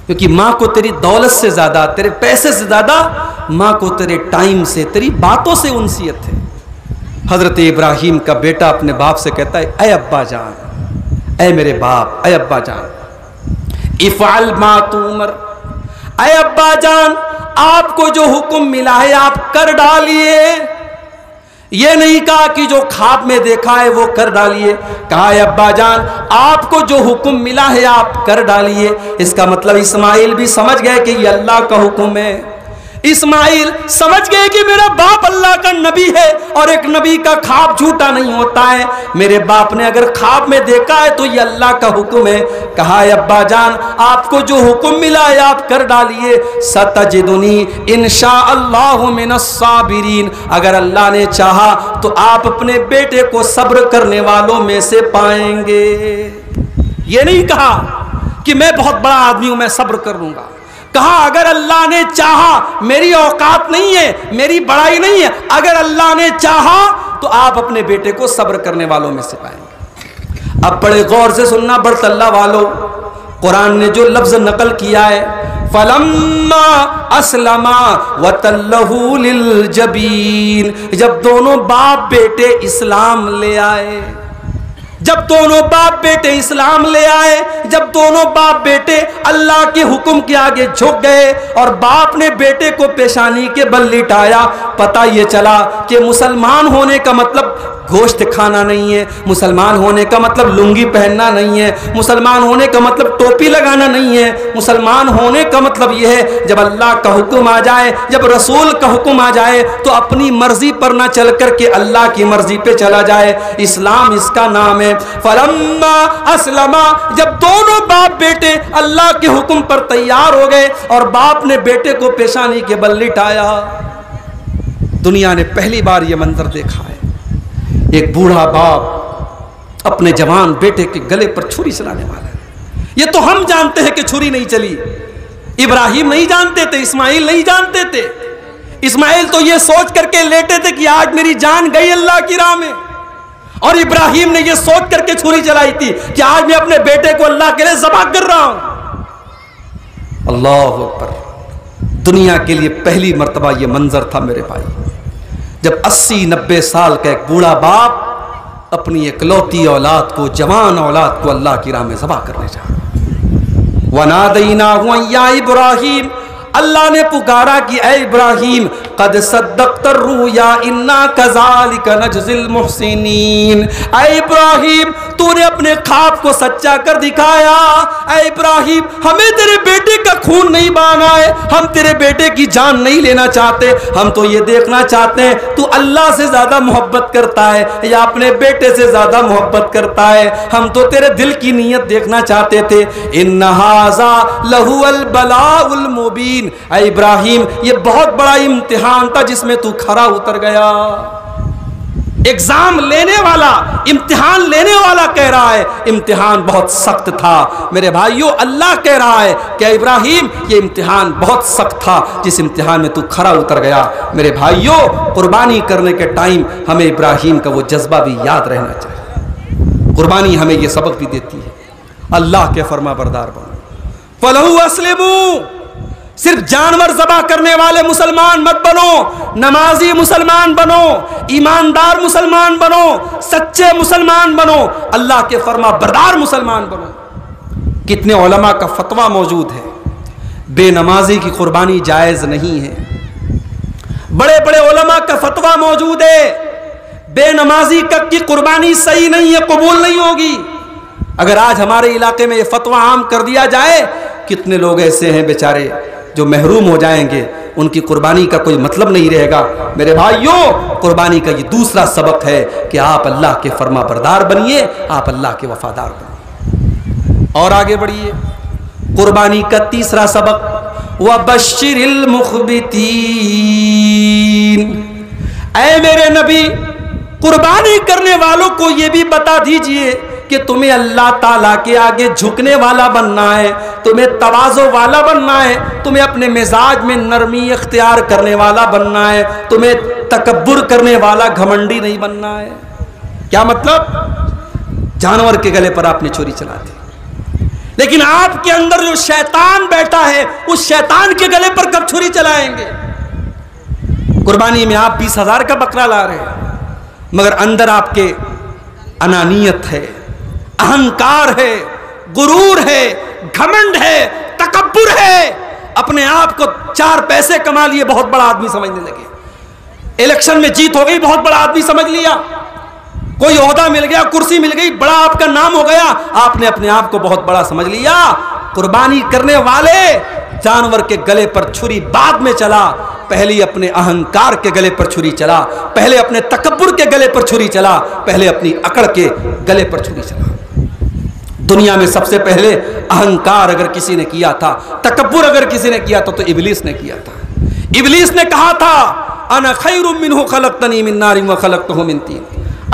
کیونکہ ماں کو تیری دولت سے زیادہ، تیرے پیسے سے زیادہ، ماں کو تیرے ٹائم سے، تیری باتوں سے انسیت ہے۔ حضرت ابراہیم کا بیٹا اپنے باپ سے کہتا ہے، اے ابا جان، اے میرے باپ، اے ابا جان، افعل ما تؤمر، اے ابا جان آپ کو جو حکم ملا ہے آپ کر ڈالیے۔ یہ نہیں کہا کہ جو خواب میں دیکھا ہے وہ کر ڈالیے، کہا اے ابا جان آپ کو جو حکم ملا ہے آپ کر ڈالیے۔ اس کا مطلب اسماعیل بھی سمجھ گئے کہ یہ اللہ کا حکم ہے۔ اسماعیل سمجھ گئے کہ میرا باپ اللہ کا نبی ہے اور ایک نبی کا خواب جھوٹا نہیں ہوتا ہے، میرے باپ نے اگر خواب میں دیکھا ہے تو یہ اللہ کا حکم ہے۔ کہا اے ابا جان آپ کو جو حکم ملا ہے آپ کر ڈالیے، ستجدنی انشاء اللہ من الصابرین، اگر اللہ نے چاہا تو آپ اپنے بیٹے کو صبر کرنے والوں میں سے پائیں گے۔ یہ نہیں کہا کہ میں بہت بڑا آدمی ہوں میں صبر کر لوں گا، کہا اگر اللہ نے چاہا، میری اوقات نہیں ہے، میری بڑائی نہیں ہے، اگر اللہ نے چاہا تو آپ اپنے بیٹے کو صبر کرنے والوں میں سے پائیں گے۔ اب بڑے غور سے سننا بڑھت اللہ والو، قرآن نے جو لفظ نقل کیا ہے فَلَمَّا أَسْلَمَا وَتَلَّهُ لِلْجَبِينِ، جب دونوں باپ بیٹے اسلام لے آئے، جب دونوں باپ بیٹے اسلام لے آئے، جب دونوں باپ بیٹے اللہ کے حکم کے آگے جھک گئے اور باپ نے بیٹے کو پیشانی کے بل لٹایا، پتہ یہ چلا کہ مسلمان ہونے کا مطلب گوشت کھانا نہیں ہے، مسلمان ہونے کا مطلب لنگی پہننا نہیں ہے، مسلمان ہونے کا مطلب ٹوپی لگانا نہیں ہے، مسلمان ہونے کا مطلب یہ ہے جب اللہ کا حکم آ جائے، جب رسول کا حکم آ جائے تو اپنی مرضی پر نہ چل کر کے اللہ کی مرضی پہ چلا جائے۔ اسلام اس کا نام ہے۔ فلما اسلما، جب دونوں باپ بیٹے اللہ کے حکم پر تیار ہو گئے اور باپ نے بیٹے کو پیشانی کے بل لٹایا، دنیا نے پہلی بار یہ منظر دیکھا ہے، ایک بوڑھا باپ اپنے جوان بیٹے کے گلے پر چھری چلانے والا ہے۔ یہ تو ہم جانتے ہیں کہ چھری نہیں چلی، ابراہیم نہیں جانتے تھے، اسماعیل نہیں جانتے تھے۔ اسماعیل تو یہ سوچ کر کے لیٹے تھے کہ آج میری جان گئی اللہ کی راہ میں، اور ابراہیم نے یہ سوچ کر کے چھری چلائی تھی کہ آج میں اپنے بیٹے کو اللہ کے لیے ذبح کر رہا ہوں۔ اللہ اکبر، دنیا کے لیے پہلی مرتبہ یہ منظر تھا میرے بھائی، جب 80-90 سال کا ایک بوڑھا باپ اپنی اکلوتی اولاد کو، جوان اولاد کو اللہ کی راہ میں ذبح کرنے جا رہا ہے۔ وَنَادَيْنَاهُ يَا إِبْرَاهِيمُ، اللہ نے پکارا کہ اے ابراہیم قد صدقت الرؤیا انا کذالک نجزی المحسنین۔ اے ابراہیم تو نے اپنے خواب کو سچا کر دکھایا۔ اے ابراہیم ہمیں تیرے بیٹے کا خون نہیں بہانا ہے، ہم تیرے بیٹے کی جان نہیں لینا چاہتے، ہم تو یہ دیکھنا چاہتے ہیں تو اللہ سے زیادہ محبت کرتا ہے یا اپنے بیٹے سے زیادہ محبت کرتا ہے، ہم تو تیرے دل کی نیت دیکھنا چاہتے تھے۔ ان ھذا لہو البلاء المبین۔ اے ابراہیم یہ بہت بڑا امتحان تھا جس میں تو کھرا اتر گیا۔ ایگزام لینے والا، امتحان لینے والا کہہ رہا ہے امتحان بہت سخت تھا۔ میرے بھائیو اللہ کہہ رہا ہے کہ ابراہیم یہ امتحان بہت سخت تھا جس امتحان میں تو کھرا اتر گیا۔ میرے بھائیو قربانی کرنے کے ٹائم ہمیں ابراہیم کا وہ جذبہ بھی یاد رہنا چاہیے۔ قربانی ہمیں یہ سبق بھی دیتی ہے اللہ کے فرما بردار بنو۔ فَلَهُ أَسْلِمُوا، صرف جانور ذبح کرنے والے مسلمان مت بنو، نمازی مسلمان بنو، ایماندار مسلمان بنو، سچے مسلمان بنو، اللہ کے فرما بردار مسلمان بنو۔ کتنے علماء کا فتویٰ موجود ہے بے نمازی کی قربانی جائز نہیں ہے۔ بڑے بڑے علماء کا فتویٰ موجود ہے بے نمازی کی قربانی صحیح نہیں ہے، قبول نہیں ہوگی۔ اگر آج ہمارے علاقے میں یہ فتویٰ عام کر دیا جائے، کتنے لوگ ایسے ہیں بیچارے جو محروم ہو جائیں گے، ان کی قربانی کا کوئی مطلب نہیں رہے گا۔ میرے بھائیوں قربانی کا یہ دوسرا سبق ہے کہ آپ اللہ کے فرما بردار بنیے، آپ اللہ کے وفادار بنیے۔ اور آگے بڑھیے، قربانی کا تیسرا سبق وَبَشِّرِ الْمُخْبِتِينَ۔ اے میرے نبی قربانی کرنے والوں کو یہ بھی بتا دیجئے کہ تمہیں اللہ تعالیٰ کے آگے جھکنے والا بننا ہے، تمہیں تواضع والا بننا ہے، تمہیں اپنے مزاج میں نرمی اختیار کرنے والا بننا ہے، تمہیں تکبر کرنے والا گھمنڈی نہیں بننا ہے۔ کیا مطلب؟ جانور کے گلے پر آپ نے چھری چلا دی، لیکن آپ کے اندر جو شیطان بیٹھا ہے اس شیطان کے گلے پر کب چھری چلائیں گے؟ قربانی میں آپ 20,000 کا بکرا لا رہے ہیں مگر اندر آپ کے انانیت ہے، اہنکار ہے، غرور ہے، گھمنڈ ہے، تکبر ہے، اپنے آپ کو 4 پیسے کما لیے بہت بڑا آدمی سمجھنے لگے، الیکشن میں جیت ہو گئی بہت بڑا آدمی سمجھ لیا، کوئی عہدہ مل گیا، کرسی مل گئی، بڑا آپ کا نام ہو گیا، آپ نے اپنے آپ کو بہت بڑا سمجھ لیا۔ قربانی کرنے والے جانور کے گلے پر چھری بعد میں چلا، پہلے اپنے اہنکار کے گلے پر چھری چلا، پہلے اپنے تکبر کے گلے پر چھری چلا، پہلے اپنی اکڑ کے گلے پر چھری چلا۔ دنیا میں سب سے پہلے اہنکار اگر کسی نے کیا تھا، تکبر اگر کسی نے کیا تھا تو ابلیس نے کیا تھا۔ ابلیس نے کہا تھا انا خیر منہ خلقتنی من نار وخلقتہ من طین،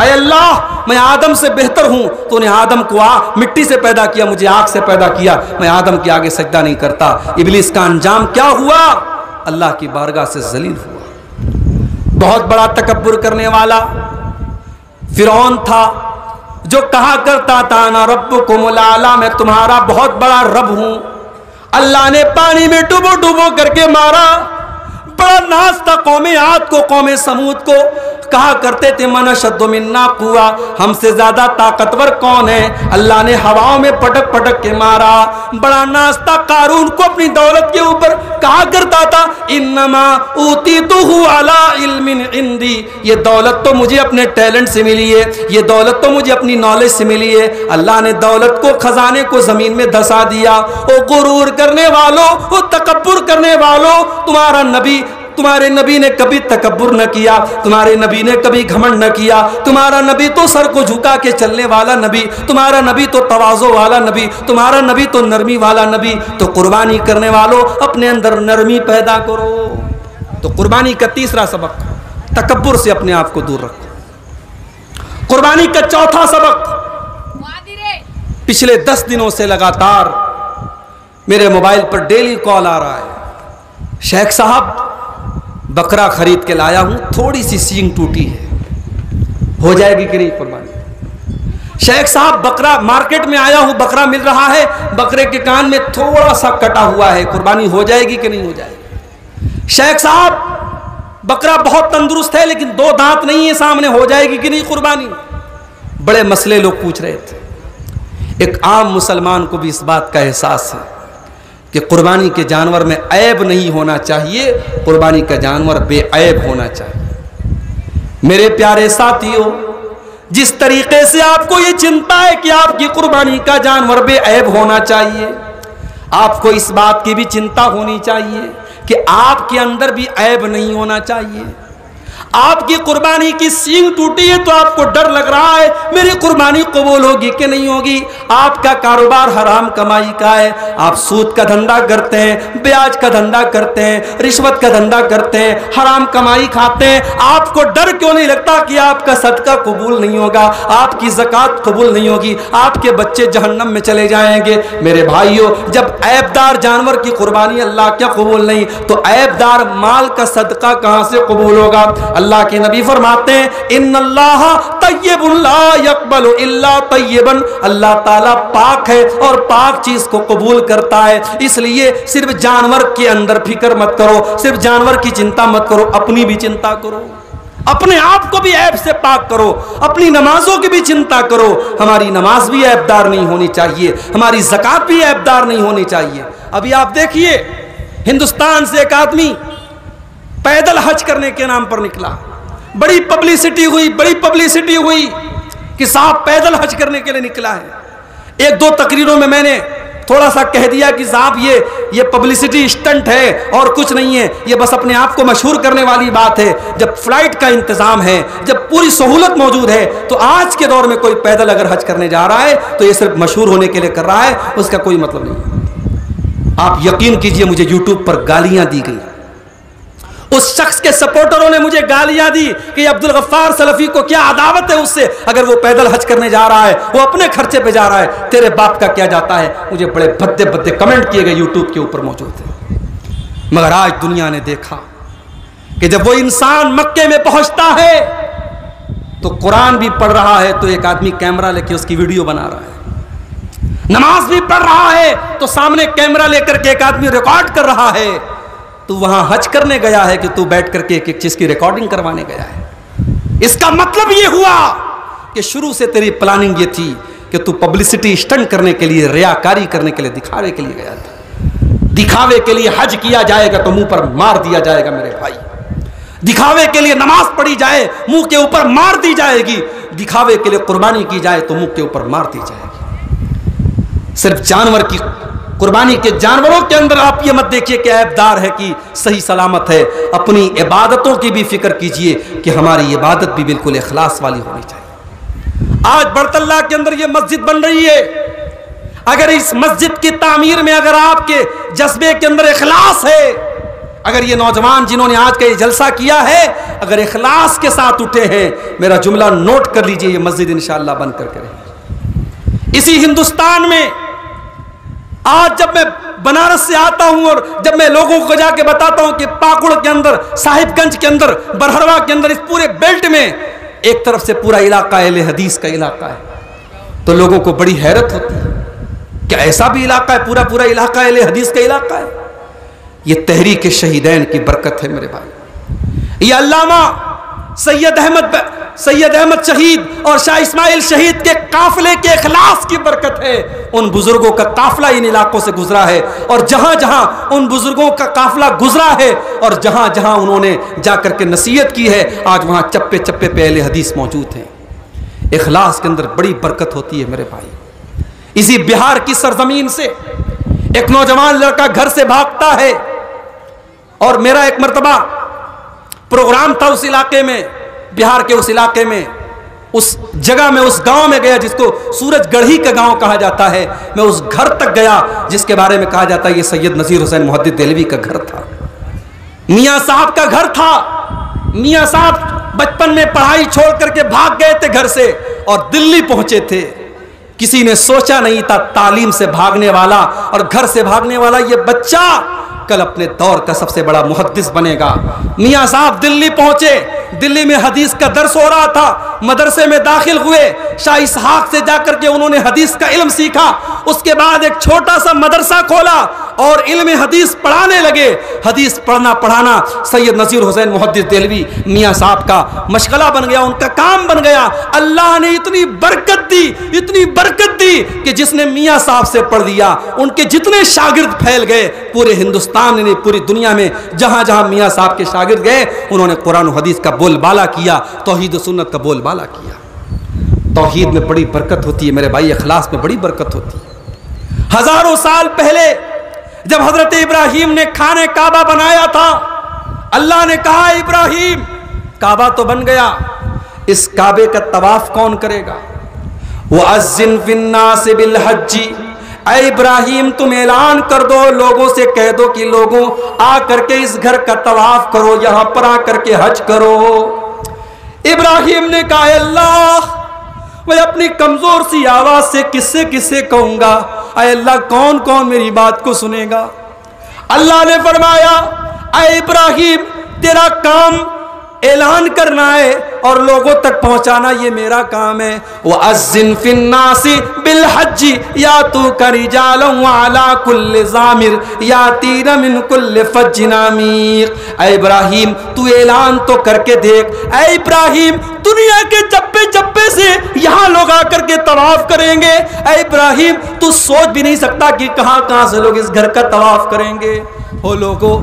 اے اللہ میں آدم سے بہتر ہوں، تو نے آدم کو مٹی سے پیدا کیا، مجھے آگ سے پیدا کیا، میں آدم کے آگے سجدہ نہیں کرتا۔ ابلیس کا انجام کیا ہوا؟ اللہ کی بارگاہ سے ذلیل ہوا۔ بہت بڑا تکبر کرنے والا فرعون تھا جو کہا کرتا تھا انا ربکم الاعلی، میں تمہارا بہت بڑا رب ہوں۔ اللہ نے پانی میں ڈبو ڈبو کر کے مارا، بڑا ناز تھا قوم عاد کو، قوم سمود کو، کہا کرتے تھے من اشد منا قوہ، ہم سے زیادہ طاقتور کون ہے؟ اللہ نے ہواؤں میں پٹک پٹک کے مارا۔ بڑا ناز تھا قارون کو اپنی دولت کے اوپر، کہا کرتا تھا انما اوتیتہ علی علم عندی، یہ دولت تو مجھے اپنے ٹیلنٹ سے ملی ہے، یہ دولت تو مجھے اپنی نالج سے ملی ہے۔ اللہ نے دولت کو، خزانے کو زمین میں دھسا دیا۔ او غرور کرنے والوں، او تکبر کرنے والوں، تمہارے نبی نے کبھی تکبر نہ کیا، تمہارے نبی نے کبھی گھمنڈ نہ کیا، تمہارا نبی تو سر کو جھکا کے چلنے والا نبی، تمہارا نبی تو تواضع والا نبی، تمہارا نبی تو نرمی والا نبی۔ تو قربانی کرنے والوں اپنے اندر نرمی پیدا کرو۔ تو قربانی کا تیسرا سبق، تکبر سے اپنے آپ کو دور رکھو۔ قربانی کا چوتھا سبق، پچھلے 10 دنوں سے لگاتار میرے موبائل پر ڈیلی کال آ رہا ہے، شیخ صاحب بکرا خرید کے لایا ہوں، تھوڑی سی سینگ ٹوٹی ہے، ہو جائے گی کہ نہیں قربانی؟ شیخ صاحب بکرا مارکیٹ میں آیا ہوں، بکرا مل رہا ہے، بکرے کے کان میں تھوڑا سا کٹا ہوا ہے، قربانی ہو جائے گی کہ نہیں ہو جائے گی؟ شیخ صاحب بکرا بہت تندرست ہے لیکن 2 دانت نہیں ہے سامنے، ہو جائے گی کہ نہیں قربانی؟ بڑے مسئلے لوگ پوچھ رہے تھے۔ ایک عام مسلمان کو بھی اس بات کا احساس ہے کہ قربانی کے جانور میں عیب نہیں ہونا چاہیے، قربانی کا جانور بے عیب ہونا چاہیے۔ میرے پیارے ساتھیوں، جس طریقے سے آپ کو یہ چنتا ہے کہ آپ کی قربانی کا جانور بے عیب ہونا چاہیے، آپ کو اس بات کی بھی چنتا ہونی چاہیے کہ آپ کے اندر بھی عیب نہیں ہونا چاہیے۔ آپ کی قربانی کی سینگ ٹوٹی ہے تو آپ کو ڈر لگ رہا ہے میری قربانی قبول ہوگی کہ نہیں ہوگی۔ آپ کا کاروبار حرام کمائی کا ہے، آپ سود کا دھندا کرتے ہیں، بیاج کا دھندا کرتے ہیں، رشوت کا دھندا کرتے ہیں، حرام کمائی کھاتے ہیں، آپ کو ڈر کیوں نہیں لگتا کہ آپ کا صدقہ قبول نہیں ہوگا، آپ کی زکوٰۃ قبول نہیں ہوگی، آپ کے بچے جہنم میں چلے جائیں گے؟ میرے بھائیوں، جب عیب دار جانور کی قربانی اللہ کیا قبول نہیں تو عیب دار مال کا صدقہ کہاں سے قبول ہوگا؟ اللہ کے نبی فرماتے ہیں ان اللہ طیب لا یقبل الا طیبا، اللہ تعالیٰ پاک ہے اور پاک چیز کو قبول کرتا ہے۔ اس لیے صرف جانور کے اندر فکر مت کرو، صرف جانور کی چنتا مت کرو، اپنی بھی چنتا کرو، اپنے آپ کو بھی عیب سے پاک کرو، اپنی نمازوں کی بھی چنتا کرو۔ ہماری نماز بھی عیب دار نہیں ہونی چاہیے، ہماری زکوٰۃ بھی عیب دار نہیں ہونی چاہیے۔ ابھی آپ دیکھیے ہندوستان سے ایک آدمی پیدل حج کرنے کے نام پر نکلا، بڑی پبلسٹی ہوئی کہ صاحب پیدل حج کرنے کے لیے نکلا ہے۔ ایک دو تقریروں میں نے تھوڑا سا کہہ دیا کہ صاحب یہ پبلسٹی اسٹنٹ ہے اور کچھ نہیں ہے، یہ بس اپنے آپ کو مشہور کرنے والی بات ہے۔ جب فلائٹ کا انتظام ہے، جب پوری سہولت موجود ہے، تو آج کے دور میں کوئی پیدل اگر حج کرنے جا رہا ہے تو یہ صرف مشہور ہونے کے لیے کر رہا ہے، اس کا کوئی مطلب نہیں۔ آپ یقین کیجئے مجھے یوٹیوب پر گالیاں دی گئی، اس شخص کے سپورٹروں نے مجھے گالیاں دی کہ عبدالغفار سلفی کو کیا عداوت ہے اس سے، اگر وہ پیدل حج کرنے جا رہا ہے، وہ اپنے خرچے پہ جا رہا ہے، تیرے باپ کا کیا جاتا ہے۔ مجھے بڑے بھدے کمنٹ کیے گئے یوٹیوب کے اوپر موجود ہیں۔ مگر آج دنیا نے دیکھا کہ جب وہ انسان مکے میں پہنچتا ہے تو قرآن بھی پڑھ رہا ہے تو ایک آدمی کیمرہ لے کے اس کی ویڈیو بنا رہا ہے، نماز بھی پڑھ رہا ہے تو سامنے کیمرہ لے کر کے ایک آدمی ریکارڈ کر رہا ہے۔ تو وہاں حج کرنے گیا ہے کہ تو بیٹھ کر کے ایک چیز کی ریکارڈنگ کروانے گیا ہے؟ اس کا مطلب یہ ہوا کہ شروع سے تیری پلاننگ یہ تھی کہ تو پبلسٹی اسٹنٹ کرنے کے لیے، ریاکاری کرنے کے لیے، دکھاوے کے لیے گیا تھا۔ دکھاوے کے لیے حج کیا جائے گا تو منہ پر مار دیا جائے گا میرے بھائی، دکھاوے کے لیے نماز پڑھی جائے منہ کے اوپر مار دی جائے گی، دکھاوے کے لیے قربانی کی جائے تو منہ کے اوپر مار دی جائے گی۔ صرف جانور کی قربانی کے جانوروں کے اندر آپ یہ مت دیکھیے کہ عیب دار ہے کہ صحیح سلامت ہے، اپنی عبادتوں کی بھی فکر کیجئے کہ ہماری عبادت بھی بالکل اخلاص والی ہونی چاہیے۔ آج برت اللہ کے اندر یہ مسجد بن رہی ہے، اگر اس مسجد کی تعمیر میں اگر آپ کے جذبے کے اندر اخلاص ہے، اگر یہ نوجوان جنہوں نے آج کا یہ جلسہ کیا ہے اگر اخلاص کے ساتھ اٹھے ہیں، میرا جملہ نوٹ کر لیجئے، یہ مسجد انشاءاللہ بن کر کے رہے۔ اسی ہندوستان میں آج جب میں بنارس سے آتا ہوں اور جب میں لوگوں کو جا کے بتاتا ہوں کہ پاکڑ کے اندر، صاحب گنج کے اندر، برہروا کے اندر، اس پورے بیلٹ میں ایک طرف سے پورا علاقہ اہل حدیث کا علاقہ ہے، تو لوگوں کو بڑی حیرت ہوتی ہے کہ ایسا بھی علاقہ ہے، پورا علاقہ اہل حدیث کا علاقہ ہے۔ یہ تحریک شہیدین کی برکت ہے میرے بھائی، یہ علامہ سید احمد شہید اور شاہ اسماعیل شہید کے قافلے کے اخلاص کی برکت ہے۔ ان بزرگوں کا قافلہ ان علاقوں سے گزرا ہے، اور جہاں جہاں ان بزرگوں کا قافلہ گزرا ہے اور جہاں جہاں انہوں نے جا کر کے نصیحت کی ہے، آج وہاں چپے چپے پہ اہل حدیث موجود ہیں۔ اخلاص کے اندر بڑی برکت ہوتی ہے میرے بھائی۔ اسی بہار کی سرزمین سے ایک نوجوان لڑکا گھر سے بھاگتا ہے، اور میرا ایک مرتبہ پروگرام تھا اس علاقے میں، بہار کے اس علاقے میں، اس جگہ میں، اس گاؤں میں گیا جس کو سورج گڑھی کا گاؤں کہا جاتا ہے۔ میں اس گھر تک گیا جس کے بارے میں کہا جاتا ہے یہ سید نذیر حسین محدث دہلوی کا گھر تھا، میاں صاحب کا گھر تھا۔ میاں صاحب بچپن میں پڑھائی چھوڑ کر کے بھاگ گئے تھے گھر سے اور دلی پہنچے تھے۔ کسی نے سوچا نہیں تھا تعلیم سے بھاگنے والا اور گھر سے بھاگنے والا یہ بچہ کل اپنے دور کا سب سے بڑا محدث بنے گا۔ میاں صاحب دلی پہنچے، دلی میں حدیث کا درس ہو رہا تھا، مدرسے میں داخل ہوئے, شاہ اسحاق سے جا کر کے انہوں نے حدیث کا علم سیکھا. اس کے بعد ایک چھوٹا سا مدرسہ کھولا اور علم حدیث پڑھانے لگے. حدیث پڑھنا پڑھانا سید نذیر حسین محدث دہلوی میاں صاحب کا مشغلہ بن گیا, ان کا کام بن گیا. اللہ نے اتنی برکت دی, اتنی برکت دی کہ جس نے میاں صاحب سے پڑھ دیا ان کے جتنے شاگرد پھیل گئے پورے ہندوستان میں, پوری دنیا میں, جہاں جہاں میاں صاحب کے شاگرد گئے انہوں نے قرآن و حدیث کا بول بالا کیا, توحید و سنت کا بول بالا کیا. توحید میں بڑی برکت ہوتی ہے میرے بھائی, اخلاص میں بڑی برکت ہوتی ہے. ہزاروں سال پہلے جب حضرت ابراہیم نے خانہ کعبہ بنایا تھا, اللہ نے کہا ابراہیم کعبہ تو بن گیا, اس کعبے کا طواف کون کرے گا؟ وَأَذِّن فِي النَّاسِ بِالْحَجِّ, اے ابراہیم تم اعلان کر دو, لوگوں سے کہہ دو کہ لوگوں آ کر کے اس گھر کا طواف کرو, یہاں پر آ کر کے حج کرو. ابراہیم نے کہا اے اللہ میں اپنی کمزور سی آواز سے کس سے کہوں گا, اے اللہ کون کون میری بات کو سنے گا؟ اللہ نے فرمایا اے ابراہیم تیرا کام اعلان کرنا ہے اور لوگوں تک پہنچانا, یہ میرا کام ہے. وَأَذِّن فِي النَّاسِ بِالْحَجِّ يَأْتُوكَ رِجَالًا وَعَلَىٰ كُلِّ ضَامِرٍ يَأْتِينَ مِنْ كُلِّ فَجٍّ عَمِيقٍ. اے ابراہیم تو اعلان تو کر کے دیکھ, اے ابراہیم دنیا کے چپے چپے سے یہاں لوگ آ کر کے طواف کریں گے. اے ابراہیم تو سوچ بھی نہیں سکتا کہ کہاں کہاں سے لوگ اس گھر کا طواف کریں گے. وہ لوگوں,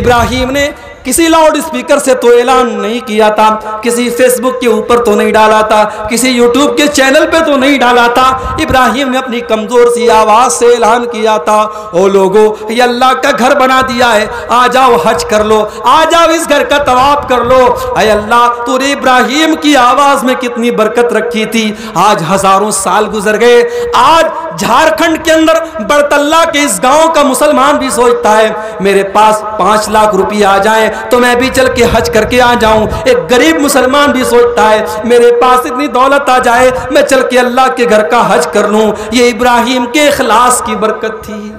ابراہیم نے کسی لاؤڈ اسپیکر سے تو اعلان نہیں کیا تھا, کسی فیس بک کے اوپر تو نہیں ڈالا تھا, کسی یوٹیوب کے چینل پہ تو نہیں ڈالا تھا. ابراہیم نے اپنی کمزور سی آواز سے اعلان کیا تھا, او لوگو یہ اللہ کا گھر بنا دیا ہے, آ جاؤ حج کر لو, آ جاؤ اس گھر کا طواف کر لو. اے اللہ تو نے ابراہیم کی آواز میں کتنی برکت رکھی تھی. آج ہزاروں سال گزر گئے, آج جھارکھنڈ کے اندر برطلہ کے اس گاؤں کا مسلمان بھی سوچتا ہے میرے پاس 5 لاکھ روپیہ آ جائیں تو میں بھی چل کے حج کر کے آ جاؤں. ایک غریب مسلمان بھی سوچتا ہے میرے پاس اتنی دولت آ جائے میں چل کے اللہ کے گھر کا حج کر لوں. یہ ابراہیم کے اخلاص کی برکت تھی,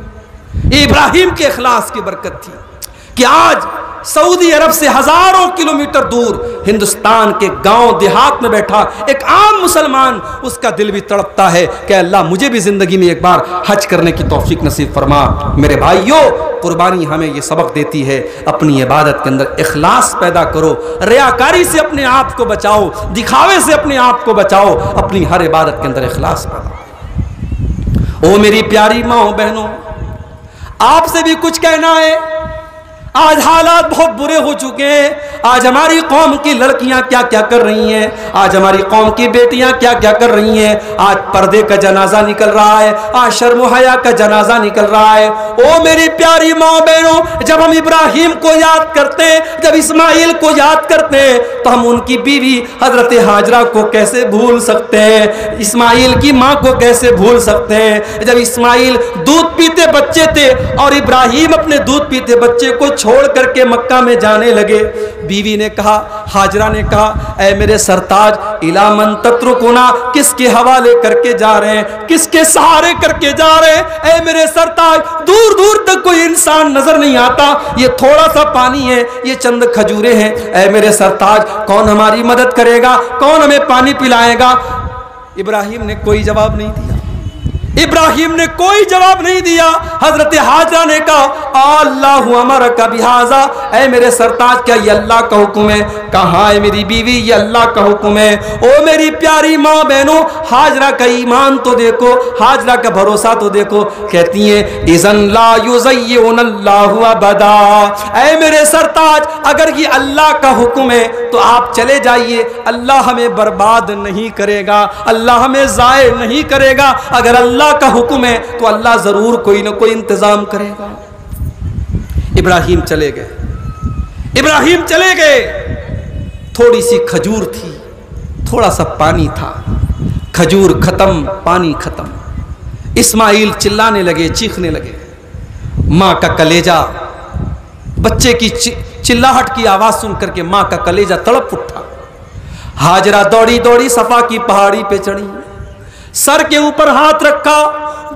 یہ ابراہیم کے اخلاص کی برکت تھی کہ آج سعودی عرب سے ہزاروں کلومیٹر دور ہندوستان کے گاؤں دیہات میں بیٹھا ایک عام مسلمان, اس کا دل بھی تڑپتا ہے کہ اللہ مجھے بھی زندگی میں ایک بار حج کرنے کی توفیق نصیب فرما. میرے بھائیوں, قربانی ہمیں یہ سبق دیتی ہے اپنی عبادت کے اندر اخلاص پیدا کرو, ریاکاری سے اپنے آپ کو بچاؤ, دکھاوے سے اپنے آپ کو بچاؤ, اپنی ہر عبادت کے اندر اخلاص پیدا کرو. او میری پیاری ماں بہنوں, آپ سے بھی کچھ کہنا ہے. آج حالات بہت برے ہو چکے ہیں. آج ہماری قوم کی لڑکیاں کیا کیا کر رہی ہیں, آج ہماری قوم کی بیٹیاں کیا کیا کر رہی ہیں. آج پردے کا جنازہ نکل رہا ہے, آج شرم و حیا کا جنازہ نکل رہا ہے. او میری پیاری ماں بہنوں, جب ہم ابراہیم کو یاد کرتے ہیں, جب اسماعیل کو یاد کرتے ہیں تو ہم ان کی بیوی حضرت ہاجرہ کو کیسے بھول سکتے ہیں, اسماعیل کی ماں کو کیسے بھول سکتے ہیں. جب اسماعیل دودھ پیتے بچے تھے اور ابراہیم اپنے دودھ پیتے بچے کو چھوڑ کر کے مکہ میں جانے لگے, بیوی نے کہا, ہاجرہ نے کہا, اے میرے سرتاج الی من تترکنا, کس کے حوالے کر کے جا رہے ہیں, کس کے سہارے کر کے جا رہے ہیں. اے میرے سرتاج دور دور تک کوئی انسان نظر نہیں آتا, یہ تھوڑا سا پانی ہے, یہ چند کھجورے ہیں. اے میرے سرتاج کون ہماری مدد کرے گا, کون ہمیں پانی پلائے گا؟ ابراہیم نے کوئی جواب نہیں دیا, ابراہیم نے کوئی جواب نہیں دیا. حضرت ہاجرہ نے کہا اللہ امرک بہذا, اے میرے سرتاج کیا یہ اللہ کا حکم ہے؟ کہاں ہے میری بیوی, یہ اللہ کا حکم ہے. او میری پیاری ماں بہنوں, ہاجرہ کا ایمان تو دیکھو, ہاجرہ کا بھروسہ تو دیکھو. کہتی ہیں اذن لا یضیعن اللہ ابدا, اے میرے سرتاج اگر یہ اللہ کا حکم ہے تو آپ چلے جائیے, اللہ ہمیں برباد نہیں کرے گا, اللہ ہمیں ضائع نہیں کرے گا. اگر اللہ کا حکم ہے تو اللہ ضرور کوئی نہ کوئی انتظام کرے گا. ابراہیم چلے گئے, ابراہیم چلے گئے. تھوڑی سی کھجور تھی, تھوڑا سا پانی تھا, کھجور ختم, پانی ختم. اسماعیل چلانے لگے, چیخنے لگے. ماں کا کلیجہ, بچے کی چلاہٹ کی آواز سن کر کے ماں کا کلیجہ تڑپ اٹھا. ہاجرہ دوڑی دوڑی صفا کی پہاڑی پہ چڑھی, سر کے اوپر ہاتھ رکھا,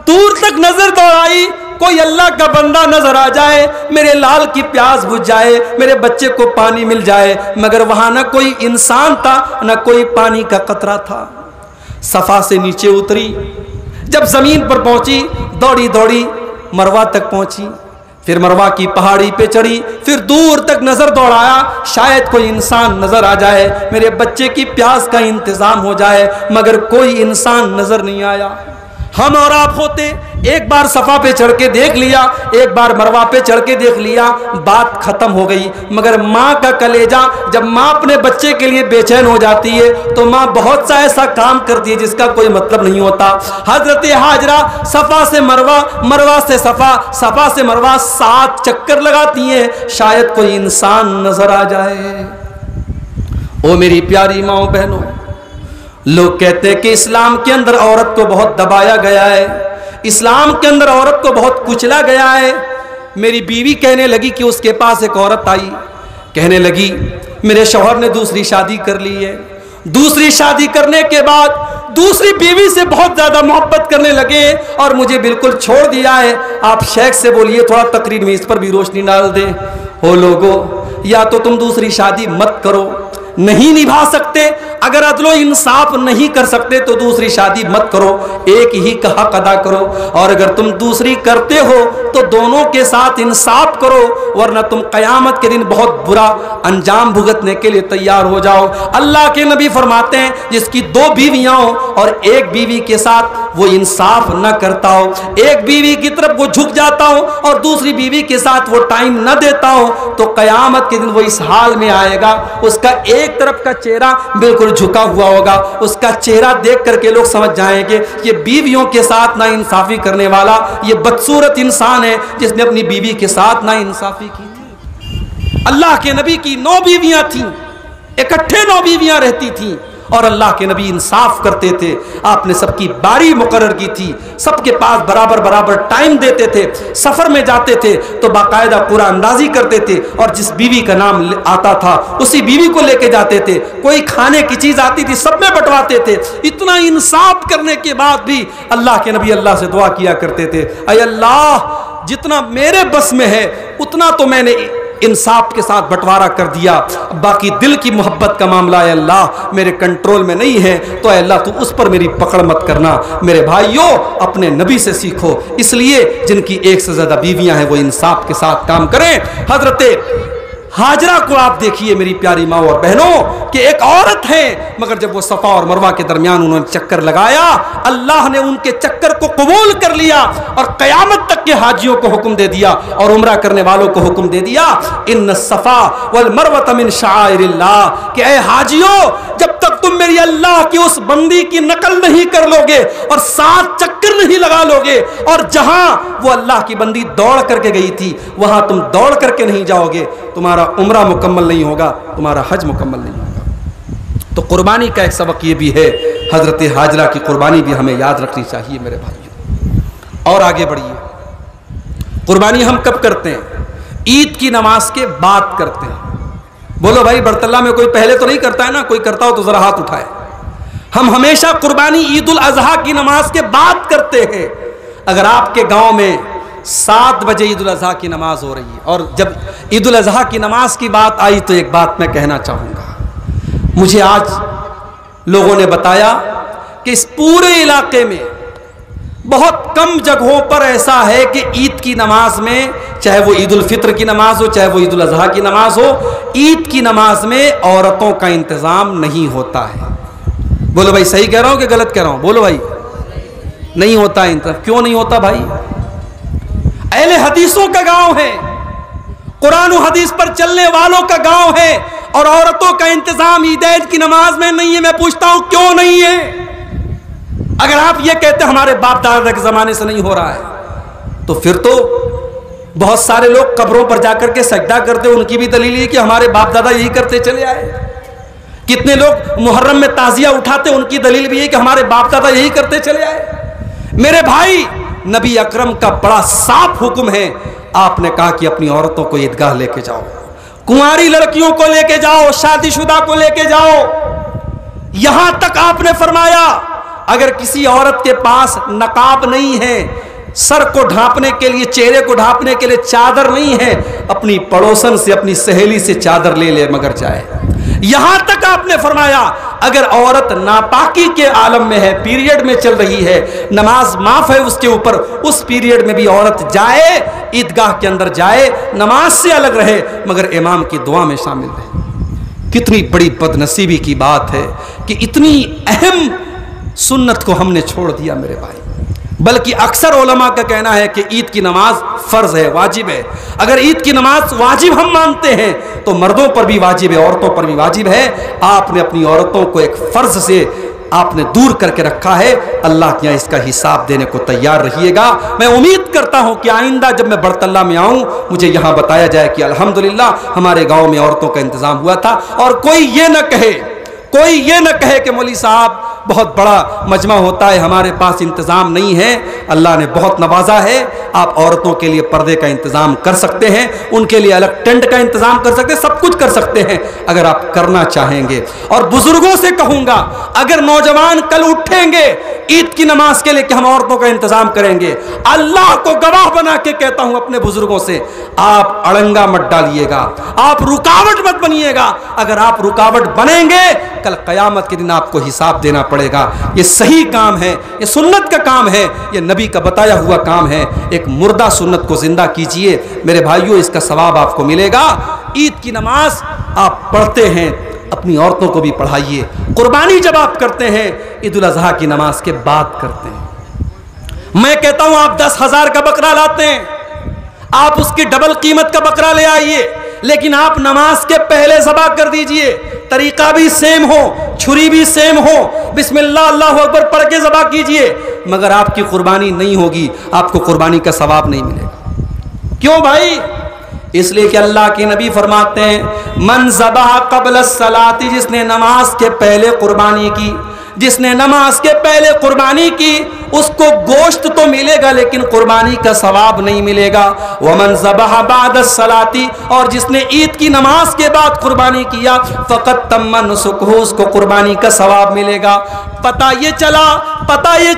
دور تک نظر دوڑائی, کوئی اللہ کا بندہ نظر آ جائے، میرے لال کی پیاس بجھ جائے، میرے بچے کو پانی مل جائے، مگر وہاں نہ کوئی انسان تھا نہ کوئی پانی کا قطرہ تھا۔ صفا سے نیچے اتری، جب زمین پر پہنچی دوڑی دوڑی مروہ تک پہنچی، پھر مروہ کی پہاڑی پہ چڑھی، پھر دور تک نظر دوڑایا شاید کوئی انسان نظر آ جائے، میرے بچے کی پیاس کا انتظام ہو جائے، مگر کوئی انسان نظر نہیں آیا۔ ہم اور آپ ہوتے ایک بار صفا پہ چڑھ کے دیکھ لیا، ایک بار مروہ پہ چڑھ کے دیکھ لیا، بات ختم ہو گئی۔ مگر ماں کا کلیجہ جب ماں اپنے بچے کے لیے بے چین ہو جاتی ہے تو ماں بہت سا ایسا کام کرتی ہے جس کا کوئی مطلب نہیں ہوتا۔ حضرت ہاجرہ صفا سے مروہ، مروہ سے صفا، صفا سے مروہ 7 چکر لگاتی ہیں، شاید کوئی انسان نظر آ جائے۔ او میری پیاری ماں بہنوں، لوگ کہتے ہیں کہ اسلام کے اندر عورت کو بہت دبایا گیا ہے، اسلام کے اندر عورت کو بہت کچلا گیا ہے۔ میری بیوی کہنے لگی کہ اس کے پاس ایک عورت آئی، کہنے لگی میرے شوہر نے دوسری شادی کر لی ہے، دوسری شادی کرنے کے بعد دوسری بیوی سے بہت زیادہ محبت کرنے لگے اور مجھے بالکل چھوڑ دیا ہے۔ آپ شیخ سے بولیے تھوڑا تقریر میں اس پر بھی روشنی ڈال دیں۔ ہو لوگو، یا تو تم دوسری شادی مت کرو، نہیں نبھا سکتے، اگر عدل و انصاف نہیں کر سکتے تو دوسری شادی مت کرو، ایک ہی کا حق ادا کرو، اور اگر تم دوسری کرتے ہو تو دونوں کے ساتھ انصاف کرو، ورنہ تم قیامت کے دن بہت برا انجام بھگتنے کے لیے تیار ہو جاؤ۔ اللہ کے نبی فرماتے ہیں جس کی 2 بیویاں ہوں اور ایک بیوی کے ساتھ وہ انصاف نہ کرتا ہو، ایک بیوی کی طرف وہ جھک جاتا ہو اور دوسری بیوی کے ساتھ وہ ٹائم نہ دیتا ہو، تو قیامت کے دن وہ اس حال میں آئے گا، اس کا ایک طرف کا چہرہ بالکل جھکا ہوا ہوگا، اس کا چہرہ دیکھ کر کے لوگ سمجھ جائیں گے یہ بیویوں کے ساتھ نا انصافی کرنے والا یہ بدصورت انسان ہے جس نے اپنی بیوی کے ساتھ نا انصافی کی تھی۔ اللہ کے نبی کی 9 بیویاں تھیں، اکٹھے 9 بیویاں رہتی تھیں، اور اللہ کے نبی انصاف کرتے تھے، آپ نے سب کی باری مقرر کی تھی، سب کے پاس برابر برابر ٹائم دیتے تھے، سفر میں جاتے تھے تو باقاعدہ قرآن اندازی کرتے تھے، اور جس بیوی کا نام آتا تھا اسی بیوی کو لے کے جاتے تھے، کوئی کھانے کی چیز آتی تھی سب میں بٹواتے تھے۔ اتنا انصاف کرنے کے بعد بھی اللہ کے نبی اللہ سے دعا کیا کرتے تھے، اے اللہ جتنا میرے بس میں ہے اتنا تو میں نے انصاف کے ساتھ بٹوارا کر دیا، باقی دل کی محبت کا معاملہ ہے اللہ میرے کنٹرول میں نہیں ہے، تو اے اللہ تو اس پر میری پکڑ مت کرنا۔ میرے بھائیوں، اپنے نبی سے سیکھو، اس لیے جن کی 1 سے زیادہ بیویاں ہیں وہ انصاف کے ساتھ کام کریں۔ حضرت ہاجرہ کو آپ دیکھیے میری پیاری ماں اور بہنوں کہ ایک عورت ہے، مگر جب وہ صفا اور مروہ کے درمیان انہوں نے چکر لگایا، اللہ نے ان کے چکر کو قبول کر لیا اور قیامت تک کے حاجیوں کو حکم دے دیا اور عمرہ کرنے والوں کو حکم دے دیا، ان الصفا والمروہ من شعائر اللہ، کہ اے حاجیوں جب تک تم میری اللہ کی اس بندی کی نقل نہیں کر لو گے اور 7 چکر نہیں لگا لو گے، اور جہاں وہ اللہ کی بندی دوڑ کر کے گئی تھی وہاں تم دوڑ کر کے نہیں جاؤ گے، تمہارا عمرہ مکمل نہیں ہوگا، تمہارا حج مکمل نہیں ہوگا۔ تو قربانی کا ایک سبق یہ بھی ہے، حضرت ہاجرہ کی قربانی بھی ہمیں یاد رکھنی چاہیے میرے بھائیوں۔ اور آگے بڑھیے، قربانی ہم کب کرتے ہیں؟ عید کی نماز کے بعد کرتے ہیں۔ بولو بھائی، برطلہ میں کوئی پہلے تو نہیں کرتا ہے نا؟ کوئی کرتا ہو تو ذرا ہاتھ اٹھائے۔ ہم ہمیشہ قربانی عید الاضحیٰ کی نماز کے بعد کرتے ہیں۔ اگر آپ کے گاؤں میں 7 بجے عید الاضحیٰ کی نماز ہو رہی ہے اور جب عید الاضحیٰ کی نماز کی بات آئی تو ایک بات میں کہنا چاہوں گا، مجھے آج لوگوں نے بتایا کہ اس پورے علاقے میں بہت کم جگہوں پر ایسا ہے کہ عید کی نماز میں، چاہے وہ عید الفطر کی نماز ہو چاہے وہ عید الاضحیٰ کی نماز ہو، عید کی نماز میں عورتوں کا انتظام نہیں ہوتا ہے۔ بولو بھائی، صحیح کہہ رہا ہوں کہ غلط کہہ رہا ہوں؟ بولو بھائی، نہیں ہوتا انتظام۔ کیوں نہیں ہوتا بھائی؟ اہل حدیثوں کا گاؤں ہے، قرآن و حدیث پر چلنے والوں کا گاؤں ہے، اور عورتوں کا انتظام عیدین کی نماز میں نہیں ہے۔ میں پوچھتا ہوں کیوں نہیں ہے؟ اگر آپ یہ کہتے ہمارے باپ دادا کے زمانے سے نہیں ہو رہا ہے تو پھر تو بہت سارے لوگ قبروں پر جا کر کے سجدہ کرتے، ان کی بھی دلیل یہ کہ ہمارے باپ دادا یہی کرتے چلے آئے۔ کتنے لوگ محرم میں تعزیہ اٹھاتے، ان کی دلیل بھی یہ کہ ہمارے باپ دادا یہی کرتے چلے آئے۔ میرے بھائی، نبی اکرم کا بڑا صاف حکم ہے، آپ نے کہا کہ اپنی عورتوں کو عیدگاہ لے کے جاؤ، کنواری لڑکیوں کو لے کے جاؤ، شادی شدہ کو لے کے جاؤ۔ یہاں تک آپ نے فرمایا اگر کسی عورت کے پاس نقاب نہیں ہے، سر کو ڈھانپنے کے لیے, چہرے کو ڈھانپنے کے لیے چادر نہیں ہے, اپنی پڑوسن سے, اپنی سہیلی سے چادر لے لے مگر جائے. یہاں تک آپ نے فرمایا اگر عورت ناپاکی کے عالم میں ہے, پیریڈ میں چل رہی ہے, نماز معاف ہے اس کے اوپر, اس پیریڈ میں بھی عورت جائے, عیدگاہ کے اندر جائے, نماز سے الگ رہے مگر امام کی دعا میں شامل رہے. کتنی بڑی بد نصیبی کی بات ہے کہ اتنی اہم سنت کو ہم نے چھوڑ دیا میرے بھائی. بلکہ اکثر علماء کا کہنا ہے کہ عید کی نماز فرض ہے, واجب ہے. اگر عید کی نماز واجب ہم مانتے ہیں تو مردوں پر بھی واجب ہے, عورتوں پر بھی واجب ہے. آپ نے اپنی عورتوں کو ایک فرض سے آپ نے دور کر کے رکھا ہے. اللہ کے یہاں اس کا حساب دینے کو تیار رہیے گا. میں امید کرتا ہوں کہ آئندہ جب میں برطلہ میں آؤں مجھے یہاں بتایا جائے کہ الحمدللہ ہمارے گاؤں میں عورتوں کا انتظام ہوا تھا. اور کوئی یہ نہ کہے کہ مولوی صاحب بہت بڑا مجمع ہوتا ہے, ہمارے پاس انتظام نہیں ہے. اللہ نے بہت نوازا ہے. آپ عورتوں کے لیے پردے کا انتظام کر سکتے ہیں, ان کے لیے الگ ٹینٹ کا انتظام کر سکتے ہیں, سب کچھ کر سکتے ہیں اگر آپ کرنا چاہیں گے. اور بزرگوں سے کہوں گا اگر نوجوان کل اٹھیں گے عید کی نماز کے لیے کہ ہم عورتوں کا انتظام کریں گے, اللہ کو گواہ بنا کے کہتا ہوں اپنے بزرگوں سے, آپ اڑنگا مت ڈالیے گا, آپ رکاوٹ مت بنیے گا. اگر آپ رکاوٹ بنیں گے کل قیامت کے دن آپ کو حساب دینا پڑے گا. یہ صحیح کام ہے, یہ سنت کا کام ہے, یہ نبی کا بتایا ہوا کام ہے. ایک مردہ سنت کو زندہ کیجئے میرے بھائیوں, اس کا ثواب آپ کو ملے گا. عید کی نماز آپ پڑھتے ہیں, اپنی عورتوں کو بھی پڑھائیے. قربانی جب آپ کرتے ہیں عید الاضحیٰ کی نماز کے بعد کرتے ہیں. میں کہتا ہوں آپ 10,000 کا بکرا لاتے ہیں, آپ اس کی ڈبل قیمت کا بکرا لے آئیے, لیکن آپ نماز کے پہلے ذبح کر دیجئے. طریقہ بھی سیم ہو, چھری بھی سیم ہو, بسم اللہ اللہ اکبر پڑھ کے ذبح کیجئے, مگر آپ کی قربانی نہیں ہوگی, آپ کو قربانی کا ثواب نہیں ملے گا. کیوں بھائی؟ اس لیے کہ اللہ کے نبی فرماتے ہیں من ذبح قبل الصلاۃ, جس نے نماز کے پہلے قربانی کی, جس نے نماز کے پہلے قربانی کی اس کو گوشت تو ملے گا لیکن قربانی کا ثواب نہیں ملے گا. ومن ذبح بعد الصلاۃ, اور جس نے عید کی نماز کے بعد قربانی کیا فقط تم نسکہ, اس کو قربانی کا ثواب ملے گا. پتہ یہ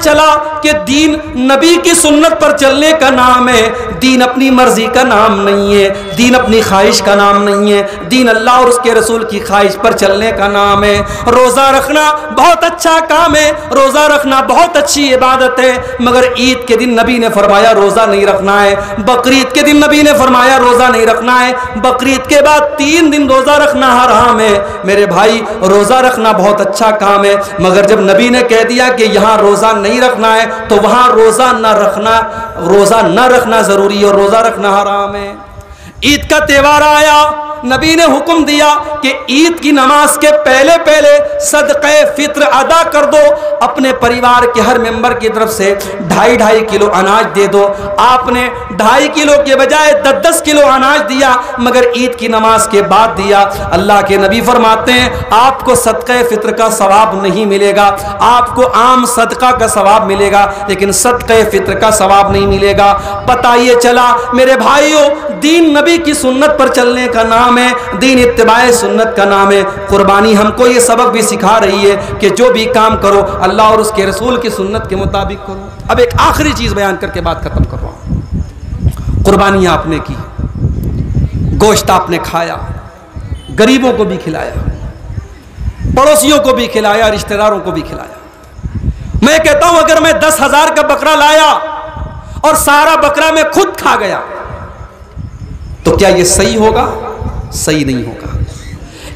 چلا کہ دین نبی کی سنت پر چلنے کا نام ہے, دین اپنی مرضی کا نام نہیں ہے, دین اپنی خواہش کا نام نہیں ہے, دین اللہ اور اس کے رسول کی خواہش پر چلنے کا نام ہے. روزہ رکھنا بہت اچھا کام ہے, روزہ رکھنا بہت اچھی عبادت ہے, مگر عید کے دن نبی نے فرمایا روزہ نہیں رکھنا ہے, بقرعید کے دن نبی نے فرمایا روزہ نہیں رکھنا ہے, بقرعید کے بعد 3 دن روزہ رکھنا حرام ہے. میرے بھائی روزہ رکھنا بہت اچھا کام ہے, مگر جب نبی نے کہہ دیا کہ یہاں روزہ نہیں رکھنا ہے تو وہاں روزہ نہ رکھنا ضروری ہے اور روزہ رکھنا حرام ہے. عید کا تہوار آیا, نبی نے حکم دیا کہ عید کی نماز کے پہلے صدقہ فطر ادا کر دو, اپنے پریوار کے ہر ممبر کی طرف سے 2.5 کلو اناج دے دو. آپ نے 2.5 کلو کے بجائے 10 کلو اناج دیا, مگر عید کی نماز کے بعد دیا. اللہ کے نبی فرماتے ہیں آپ کو صدقہ فطر کا ثواب نہیں ملے گا, آپ کو عام صدقہ کا ثواب ملے گا لیکن صدقہ فطر کا ثواب نہیں ملے گا. پتہ یہ چلا میرے بھائیوں, دین نبی کی سنت پر چلنے کا نام ہے, دین اتباع سنت کا نام ہے. قربانی ہم کو یہ سبق بھی سکھا رہی ہے کہ جو بھی کام کرو اللہ اور اس کے رسول کی سنت کے مطابق کرو. اب ایک آخری چیز بیان کر کے بات ختم کر رہا ہوں. قربانی آپ نے کی, گوشت آپ نے کھایا, غریبوں کو بھی کھلایا, پڑوسیوں کو بھی کھلایا, رشتہ داروں کو بھی کھلایا. میں کہتا ہوں اگر میں 10,000 کا بکرا لایا اور سارا بکرا میں خود کھا گیا تو کیا یہ صحیح ہوگا؟ صحیح نہیں ہوگا.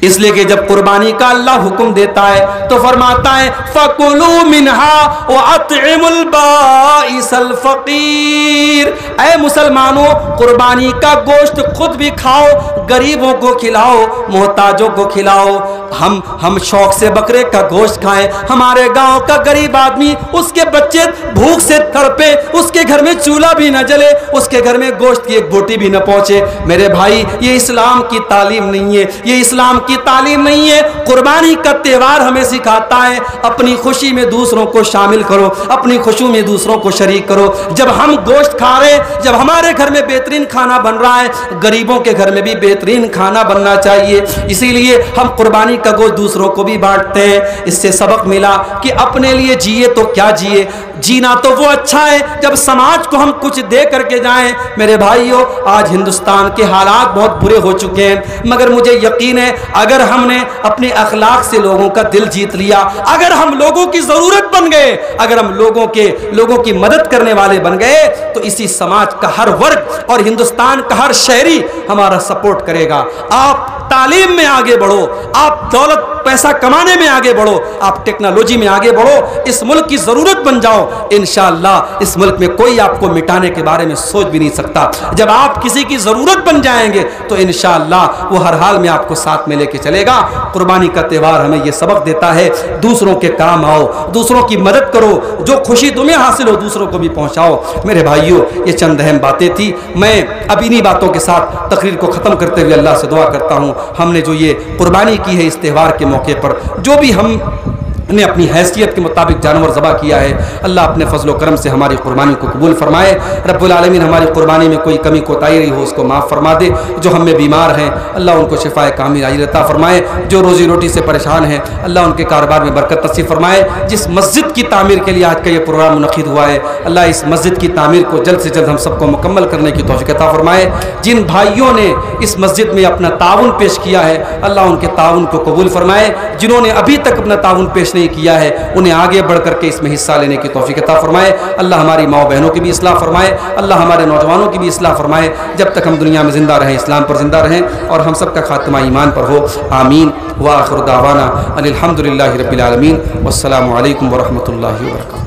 اس لیے کہ جب قربانی کا اللہ حکم دیتا ہے تو فرماتا ہے فَكُلُوا مِنْهَا وَأَطْعِمُوا الْبَائِسَ الْفَقِيرَ. اے مسلمانوں, قربانی کا گوشت خود بھی کھاؤ, غریبوں کو کھلاؤ, محتاجوں کو کھلاؤ. ہم شوق سے بکرے کا گوشت کھائیں, ہمارے گاؤں کا غریب آدمی اس کے بچے بھوک سے تڑپے, اس کے گھر میں چولہا بھی نہ جلے, اس کے گھر میں گوشت کی ایک بوٹی بھی نہ پہنچے. میرے بھائی یہ اسلام کی تعلیم نہیں ہے, یہ اسلام کی تعلیم نہیں ہے. قربانی کا تہوار ہمیں سکھاتا ہے اپنی خوشی میں دوسروں کو شامل کرو, اپنی خوشی میں دوسروں کو شریک کرو. جب ہم گوشت کھا رہے, جب ہمارے گھر میں بہترین کھانا بن رہا ہے, غریبوں کے گھر میں بھی بہترین کھانا بننا چاہیے. اسی لیے ہم قربانی کا گوشت دوسروں کو بھی بانٹتے ہیں۔ اس سے سبق ملا کہ اپنے لیے جیے تو کیا جیے، جینا تو وہ اچھا ہے جب سماج کو ہم کچھ دے کر کے جائیں۔ میرے بھائیوں، آج ہندوستان کے حالات بہت برے ہو چکے ہیں، مگر مجھے یقین ہے اگر ہم نے اپنے اخلاق سے لوگوں کا دل جیت لیا، اگر ہم لوگوں کی ضرورت بن گئے، اگر ہم لوگوں کی مدد کرنے والے بن گئے، تو اسی سماج کا ہر ورگ اور ہندوستان کا ہر شہری ہمارا سپورٹ کرے گا۔ آپ تعلیم میں آگے بڑھو، آپ دولت پیسہ کمانے میں آگے بڑھو، آپ ٹیکنالوجی میں آگے بڑھو، اس ملک کی ضرورت بن جاؤ، انشاءاللہ اس ملک میں کوئی آپ کو مٹانے کے بارے میں سوچ بھی نہیں سکتا۔ جب آپ کسی کی ضرورت بن جائیں گے تو انشاءاللہ وہ ہر حال میں آپ کو ساتھ میں لے کے چلے گا۔ قربانی کا تہوار ہمیں یہ سبق دیتا ہے، دوسروں کے کام آؤ، دوسروں کی مدد کرو، جو خوشی تمہیں حاصل ہو دوسروں کو بھی پہنچاؤ۔ میرے بھائیوں، یہ چند اہم باتیں تھی۔ میں اب انہی باتوں کے ساتھ تقریر کو ختم کرتے ہوئے اللہ سے دعا کرتا ہوں، ہم نے جو یہ قربانی کی ہے اس تہوار کے موقع پر، جو بھی ہم نے اپنی حیثیت کے مطابق جانور ذبح کیا ہے، اللہ اپنے فضل و کرم سے ہماری قربانی کو قبول فرمائے۔ رب العالمین ہماری قربانی میں کوئی کمی کوتاہی رہی ہو اس کو معاف فرما دے۔ جو ہم میں بیمار ہیں اللہ ان کو شفائے کامل عاجل عطا فرمائے، جو روزی روٹی سے پریشان ہیں اللہ ان کے کاروبار میں برکت نصیب فرمائے۔ جس مسجد کی تعمیر کے لیے آج کا یہ پروگرام منعقد ہوا ہے اللہ اس مسجد کی تعمیر کو جلد سے جلد ہم سب کو مکمل کرنے کی توفیق عطا فرمائے۔ جن بھائیوں نے اس مسجد میں اپنا تعاون پیش کیا ہے اللہ ان کے تعاون کو قبول فرمائے، جنہوں نے ابھی تک اپنا تعاون پیش نہیں کیا ہے انہیں آگے بڑھ کر کے اس میں حصہ لینے کی توفیق عطا فرمائے۔ اللہ ہماری ماؤں بہنوں کی بھی اصلاح فرمائے، اللہ ہمارے نوجوانوں کی بھی اصلاح فرمائے، جب تک ہم دنیا میں زندہ رہیں اسلام پر زندہ رہیں اور ہم سب کا خاتمہ ایمان پر ہو، آمین۔ وآخر دعوانا الحمدللہ رب العالمین، والسلام علیکم ورحمۃ اللہ وبرکاتہ۔